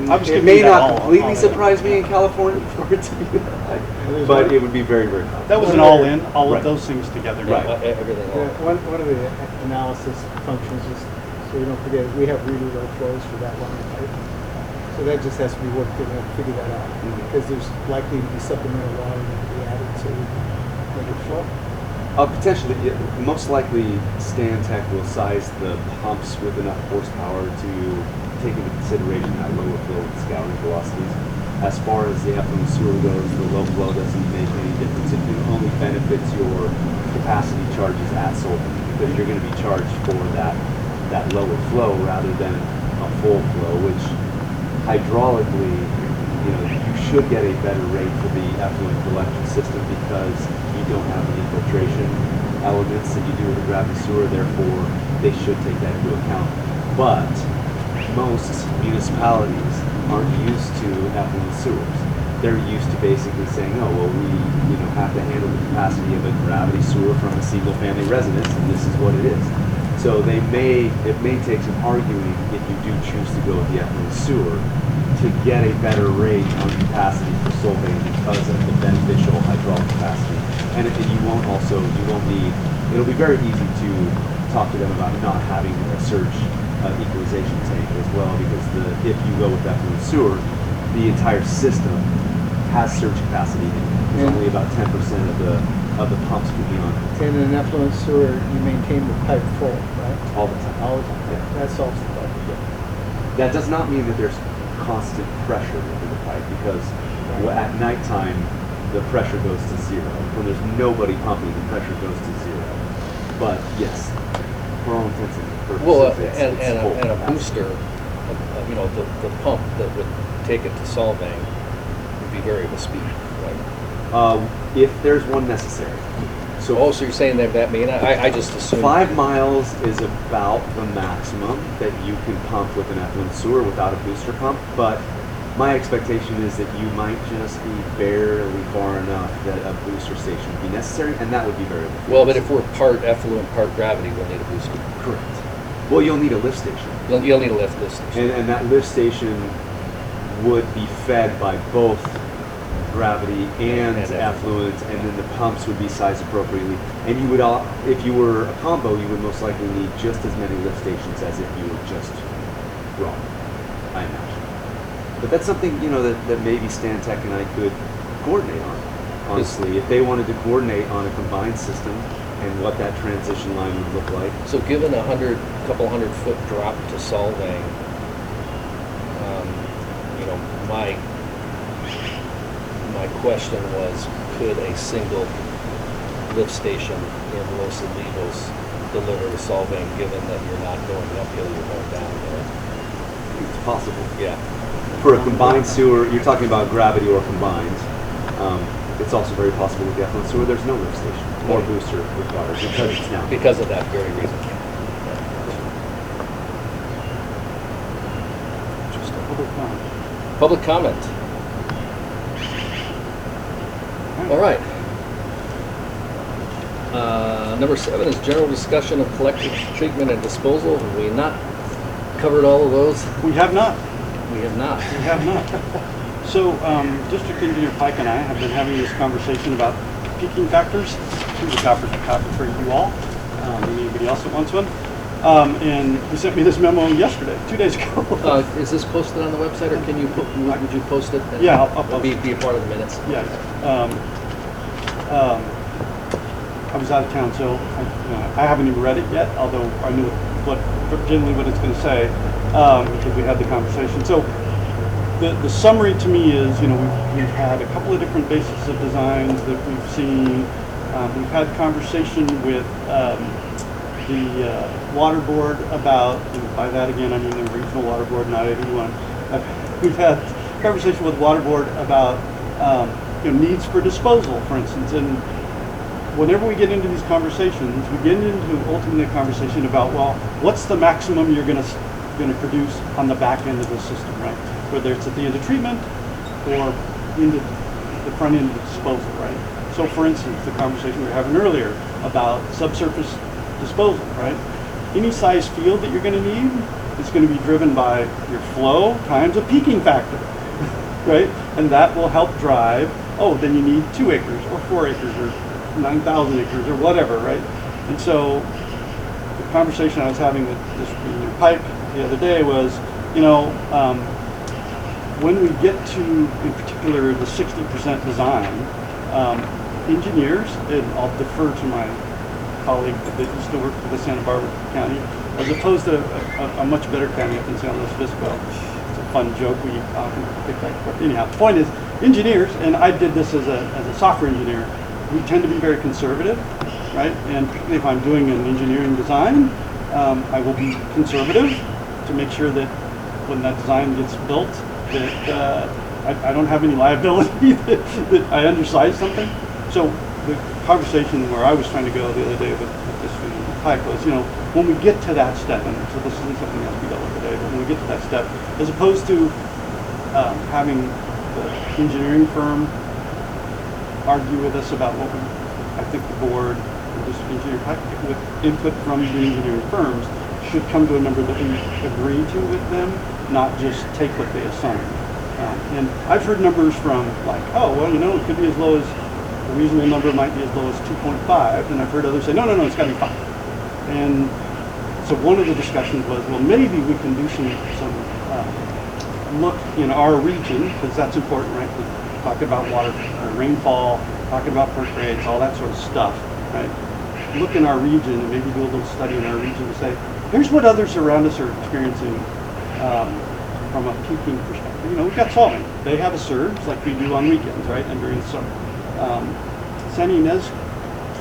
Speaker 2: I'm just
Speaker 4: it
Speaker 2: giving
Speaker 4: may
Speaker 2: you that
Speaker 4: not
Speaker 2: all-
Speaker 4: completely
Speaker 2: all-
Speaker 4: surprise me in California for it to be that high, but it would be very, very high.
Speaker 2: That was an all-in, all
Speaker 4: Right.
Speaker 2: of those things together.
Speaker 4: Right.
Speaker 1: Everything
Speaker 5: Yeah,
Speaker 1: all.
Speaker 5: one of the analysis functions, just so we don't forget, is we have really low flows for that line of pipe. So that just has to be worked in and figure that out. Because there's likely to be supplemental water that can be added to make it flow.
Speaker 4: Potentially, most likely, Stantec will size the pumps with enough horsepower to take into consideration that lower flow and scouring velocities. As far as the effluent sewer goes, the low flow doesn't make any difference. It only benefits your capacity charges at Solvang, because you're going to be charged for that lower flow rather than a full flow, which hydraulically, you should get a better rate for the effluent collection system because you don't have the infiltration elements that you do with the gravity sewer. Therefore, they should take that into account. But most municipalities aren't used to effluent sewers. They're used to basically saying, oh, well, we have to handle the capacity of a gravity sewer from a single-family residence, and this is what it is. So it may take some arguing if you do choose to go with the effluent sewer to get a better rate on capacity for Solvang because of the beneficial hydraulic capacity. And you won't need, it'll be very easy to talk to them about not having a surge equalization tank as well, because if you go with effluent sewer, the entire system has surge capacity. There's only about 10% of the pumps can be on
Speaker 5: And in an effluent sewer, you maintain the pipe full, right?
Speaker 4: all the time.
Speaker 5: All the time.
Speaker 4: Yeah.
Speaker 5: That solves the problem.
Speaker 4: That does not mean that there's constant pressure within the pipe, because at nighttime the pressure goes to zero. When there's nobody pumping, the pressure goes to zero. But yes, for all intents and purposes,
Speaker 1: Well,
Speaker 4: it's
Speaker 1: and
Speaker 4: full
Speaker 1: a
Speaker 4: capacity.
Speaker 1: booster, the pump that would take it to Solvang would be variable speed, right?
Speaker 4: If there's one necessary.
Speaker 1: So you're saying that mean, I just assumed.
Speaker 4: 5 miles is about the maximum that you can pump with an effluent sewer without a booster pump, but my expectation is that you might just be barely far enough that a booster station would be necessary, and that would be very
Speaker 1: Well, but if we're part effluent, part gravity, we'll need a booster.
Speaker 4: correct. Well, you'll need a lift station,
Speaker 1: You'll need a lift this station.
Speaker 4: and that lift station would be fed by both gravity and
Speaker 1: And
Speaker 4: effluent, and then the pumps would be sized appropriately. And you would, if you were a combo, you would most likely need just as many lift stations as if you were just raw, I imagine. But that's something, that maybe Stantec and I could coordinate on, honestly. If they wanted to coordinate on a combined system and what that transition line would look like.
Speaker 1: So given a couple hundred foot drop to Solvang, my question was, could a single lift station in Los Olivos deliver the solvang, given that you're not going uphill, you're going downhill?
Speaker 4: It's possible.
Speaker 1: Yeah.
Speaker 4: For a combined sewer, you're talking about gravity or combined. It's also very possible with the effluent sewer, there's no lift station or booster required because it's now.
Speaker 1: Because of that very reason. Public comment. All right. Number 7 is general discussion of collection, treatment, and disposal. Have we not covered all of those?
Speaker 2: We have not.
Speaker 1: We have not.
Speaker 2: We have not. So, District Engineer Pike and I have been having this conversation about peaking factors. Here's a copy for you all. Anybody else that wants one? And he sent me this memo yesterday, 2 days ago.
Speaker 1: Is this posted on the website, or can you would you post it? And
Speaker 2: Yeah, I'll post
Speaker 1: be
Speaker 2: it.
Speaker 1: a part of the minutes.
Speaker 2: Yes. I was out of town, so I haven't even read it yet, although I knew generally what it's going to say because we had the conversation. So the summary to me is, we've had a couple of different bases of designs that we've seen. We've had conversation with the water board about, and by that again I mean the regional water board, not everyone. We've had conversation with water board about needs for disposal, for instance, and whenever we get into these conversations, we get into ultimately a conversation about, well, what's the maximum you're going to produce on the back end of the system, right? Whether it's at the end of treatment or into the front end of disposal, right? So, for instance, the conversation we were having earlier about subsurface disposal, right? Any size field that you're going to need is going to be driven by your flow times a peaking factor, right? And that will help drive, then you need 2 acres or 4 acres or 9,000 acres or whatever, right? And so the conversation I was having with District Engineer Pike the other day was, when we get to, in particular, the 60% design, engineers, and I'll defer to my colleague that used to work for the Santa Barbara County, as opposed to a much better county up in San Luis Obispo. It's a fun joke we often pick back. But anyhow, the point is, engineers, and I did this as a software engineer, we tend to be very conservative, right? And particularly if I'm doing an engineering design, I will be conservative to make sure that when that design gets built, that I don't have any liability that I undersize something. So the conversation where I was trying to go the other day with this Pike was, when we get to that step, and so this isn't something else we dealt with today, but when we get to that step, as opposed to having the engineering firm argue with us about what I think the board, or District Engineer Pike, with input from the engineering firms, should come to a number that we agree to with them, not just take what they assign. And I've heard numbers from like, it could be as low as, a reasonable number might be as low as 2.5, and I've heard others say, no, it's got to be 5. And so one of the discussions was, well, maybe we can do some look in our region, because that's important, right? We're talking about water, rainfall, talking about perk rates, all that sort of stuff, right? Look in our region and maybe do a little study in our region to say, here's what others around us are experiencing from a peaking perspective. We've got solving. They have a surge like we do on weekends, right? And during the summer. San Ynez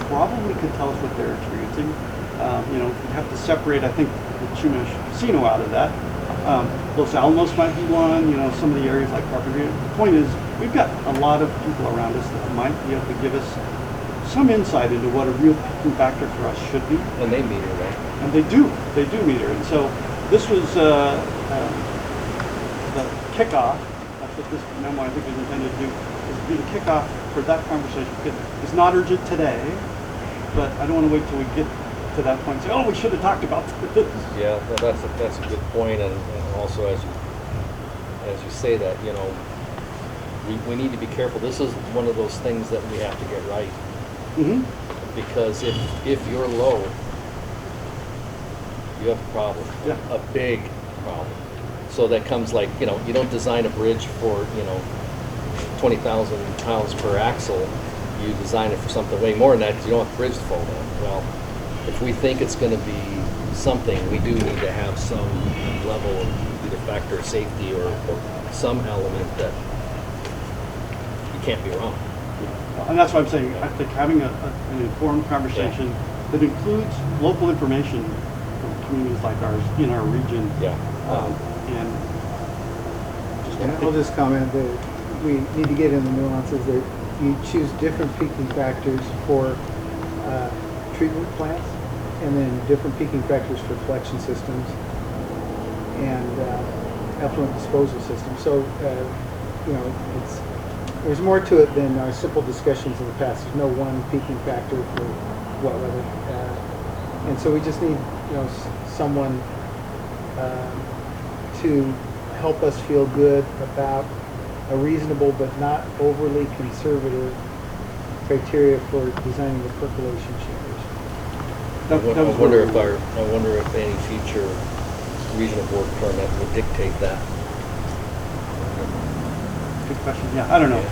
Speaker 2: probably could tell us what they're experiencing. We'd have to separate, I think, the Chumash Casino out of that. Los Alamos might be one, some of the areas like Carpenter. The point is, we've got a lot of people around us that might be able to give us some insight into what a real peaking factor for us should be.
Speaker 1: And they meter, right?
Speaker 2: And they do meter. And so this was the kickoff. That's what this memo I think is intended to do, is to be the kickoff for that conversation. It's not urgent today, but I don't want to wait till we get to that point and say, we should have talked about this.
Speaker 1: Yeah, that's a good point, and also as you say that, we need to be careful. This is one of those things that we have to get right. Mm-hmm. Because if you're low, you have a problem, a big problem. So that comes like, you don't design a bridge for, 20,000 pounds per axle. You design it for something way more than that because you don't want the bridge to fall down. Well, if we think it's going to be something, we do need to have some level of either factor of safety or some element that you can't be wrong.
Speaker 2: And that's why I'm saying, I think having an informed conversation that includes local information from communities like ours in our region.
Speaker 1: Yeah.
Speaker 2: And just
Speaker 5: And I'll just comment that we need to get in the nuances that you choose different peaking factors for treatment plants and then different peaking factors for collection systems and effluent disposal systems. So, you know, there's more to it than our simple discussions in the past. There's no one peaking factor for wet weather. And so we just need, you know, someone to help us feel good about a reasonable but not overly conservative criteria for designing the percolation chambers.
Speaker 1: I wonder if any future regional board permit would dictate that.
Speaker 2: Good question. Yeah, I don't know.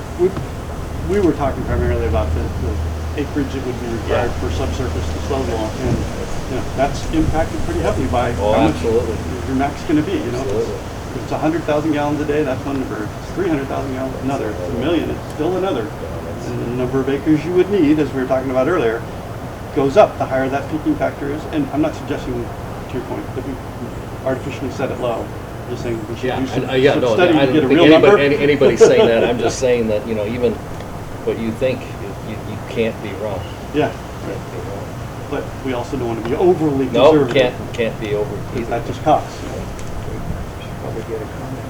Speaker 2: We were talking primarily about the acreage that would be required for subsurface disposal, and you know, that's impacted pretty heavily by how much your max is going to be. You know, if it's 100,000 gallons a day, that's one number. If it's 300,000 gallons, another. If it's 1 million, it's still another. And the number of acres you would need, as we were talking about earlier, goes up the higher that peaking factor is. And I'm not suggesting, to your point, that we artificially set it low. I'm just saying we should do some study to get a real number.
Speaker 1: Anybody saying that. I'm just saying that, you know, even what you think, you can't be wrong.
Speaker 2: Yeah.
Speaker 1: Can't be wrong.
Speaker 2: But we also don't want to be overly
Speaker 1: No,
Speaker 2: conservative.
Speaker 1: can't be over.
Speaker 2: Because that just costs.
Speaker 5: Probably get a comment.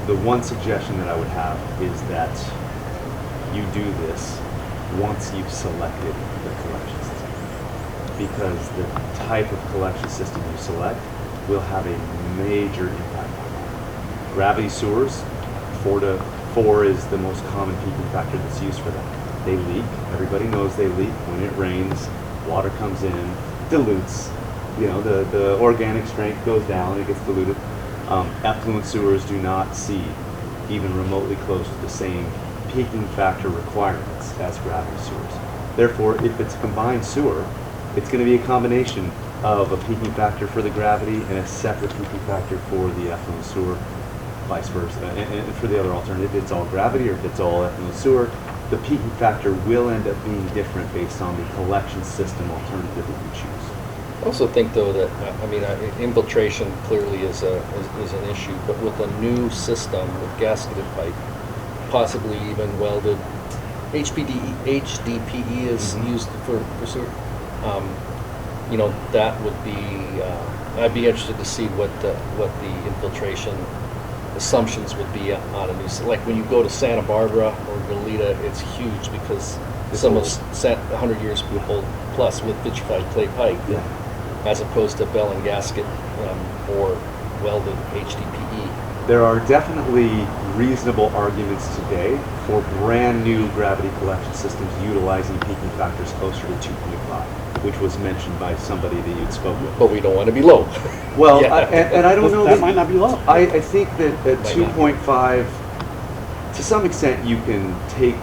Speaker 4: The one suggestion that I would have is that you do this once you've selected the collection system, because the type of collection system you select will have a major impact on that. Gravity sewers, 4 is the most common peaking factor that's used for that. They leak. Everybody knows they leak. When it rains, water comes in, dilutes. You know, the organic strength goes down, it gets diluted. Effluent sewers do not see even remotely close to the same peaking factor requirements as gravity sewers. Therefore, if it's a combined sewer, it's going to be a combination of a peaking factor for the gravity and a separate peaking factor for the effluent sewer, vice versa. And for the other alternative, if it's all gravity or if it's all effluent sewer, the peaking factor will end up being different based on the collection system alternative that you choose.
Speaker 1: I also think, though, that infiltration clearly is an issue, but with a new system with gasketed pipe, possibly even welded, HDPE is used for sewer. You know, that would be. I'd be interested to see what the infiltration assumptions would be on a new. Like when you go to Santa Barbara or Goleta, it's huge because some of 100 years old plus with vitrified clay pipe.
Speaker 4: Yeah.
Speaker 1: As opposed to bell and gasket or welded HDPE.
Speaker 4: There are definitely reasonable arguments today for brand new gravity collection systems utilizing peaking factors closer to 2.5, which was mentioned by somebody that you'd spoke with.
Speaker 1: But we don't want to be low.
Speaker 4: Well, and I don't know
Speaker 2: that might not be low.
Speaker 4: I think that at 2.5, to some extent, you can take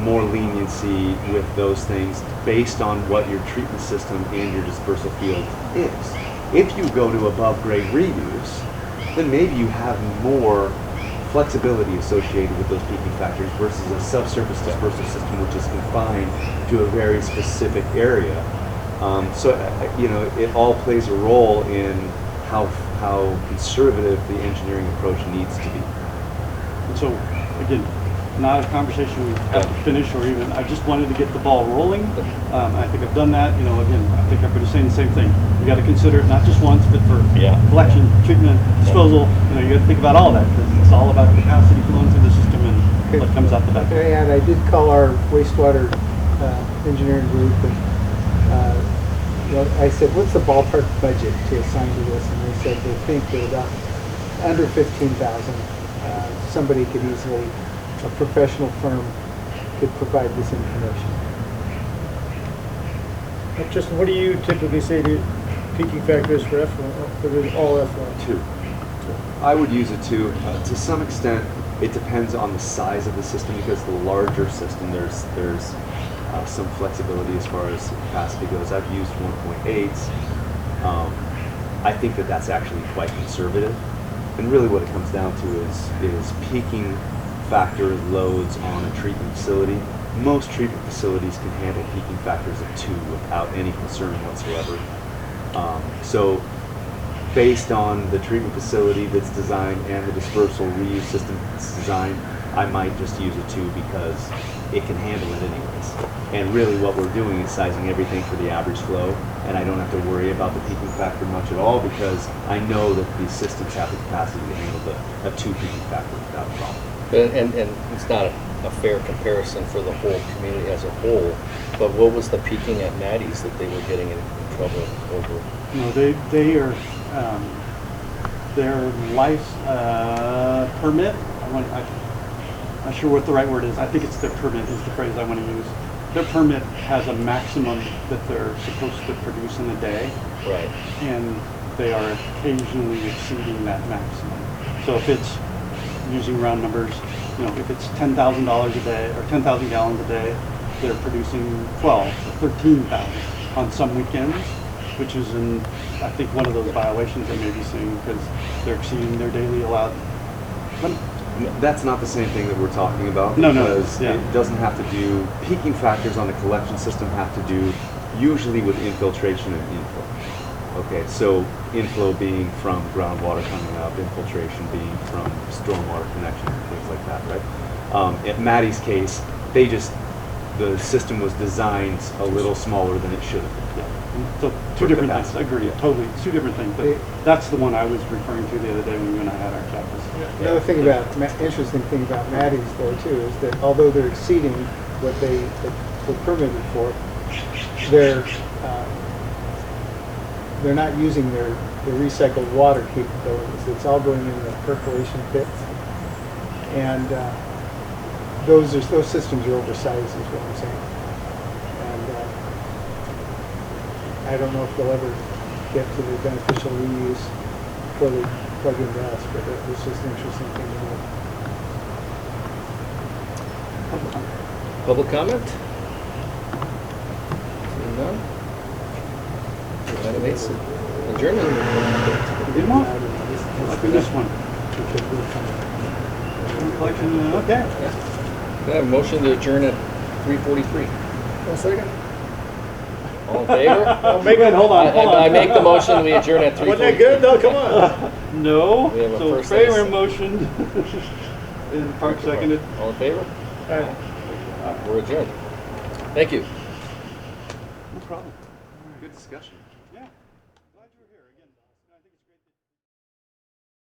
Speaker 4: more leniency with those things based on what your treatment system and your dispersal field is. If you go to above grade reuse, then maybe you have more flexibility associated with those peaking factors versus a subsurface dispersal system which is confined to a very specific area. So you know, it all plays a role in how conservative the engineering approach needs to be.
Speaker 2: And so, again, not a conversation we have to finish, or even, I just wanted to get the ball rolling. I think I've done that. You know, again, I think everybody's saying the same thing. You got to consider it not just once, but for collection, treatment, disposal. You know, you got to think about all that, because it's all about capacity flowing through the system and what comes out the back.
Speaker 5: And I did call our wastewater engineering group, and you know, I said, "What's the ballpark budget to assign to this?" And they said they think that about under 15,000, somebody could easily. A professional firm could provide this information.
Speaker 3: Tristan, what do you typically say to peaking factors for effluent, all effluent?
Speaker 4: 2. I would use a 2. To some extent, it depends on the size of the system, because the larger system, there's some flexibility as far as capacity goes. I've used 1.8s. I think that that's actually quite conservative. And really what it comes down to is peaking factor loads on a treatment facility. Most treatment facilities can handle peaking factors of 2 without any concern whatsoever. So based on the treatment facility that's designed and the dispersal reuse system that's designed, I might just use a 2 because it can handle it anyways. And really what we're doing is sizing everything for the average flow, and I don't have to worry about the peaking factor much at all because I know that these systems have the capacity to handle a 2 peaking factor without a problem.
Speaker 1: And it's not a fair comparison for the whole community as a whole, but what was the peaking at Maddie's that they were getting in trouble over?
Speaker 2: No, they are, their life permit, I'm not sure what the right word is. I think it's their permit is the phrase I want to use. Their permit has a maximum that they're supposed to produce in a day.
Speaker 1: Right.
Speaker 2: And they are occasionally exceeding that maximum. So if it's, using round numbers, you know, if it's $10,000 a day or 10,000 gallons a day, they're producing 12 or 13,000 on some weekends, which is in, I think, one of those violations they may be seeing because they're exceeding their daily allowed limit.
Speaker 4: That's not the same thing that we're talking about.
Speaker 2: No,
Speaker 4: because
Speaker 2: yeah.
Speaker 4: it doesn't have to do, peaking factors on the collection system have to do usually with infiltration and inflow. Okay, so inflow being from groundwater coming up, infiltration being from stormwater connection and things like that, right? In Maddie's case, the system was designed a little smaller than it should have been.
Speaker 2: Yeah. So two different things. I agree. Totally, two different things. But that's the one I was referring to the other day when you and I had our chat.
Speaker 5: Another thing about, interesting thing about Maddie's though too, is that although they're exceeding what they were permitted for, they're not using their recycled water capabilities. It's all going into the percolation pits, and those systems are oversized, is what I'm saying. And I don't know if they'll ever get to the beneficial reuse before they plug into us, but it's just an interesting thing to know.
Speaker 1: Public comment? Seeing none? Item 8, adjournment.
Speaker 2: Did one? Like this one. Okay.
Speaker 1: Can I have a motion to adjourn at 3:43?
Speaker 3: 1 second.
Speaker 1: All in favor?
Speaker 2: Hold on.
Speaker 1: I make the motion, we adjourn at 3:43.
Speaker 3: Wasn't that good? No, come on.
Speaker 2: No.
Speaker 1: We have a
Speaker 2: So
Speaker 1: first and a
Speaker 2: Kramer
Speaker 1: second.
Speaker 2: motion. And Park seconded.
Speaker 1: All in favor?
Speaker 3: All right.
Speaker 1: We're adjourned. Thank you.
Speaker 2: No problem.
Speaker 4: Good discussion.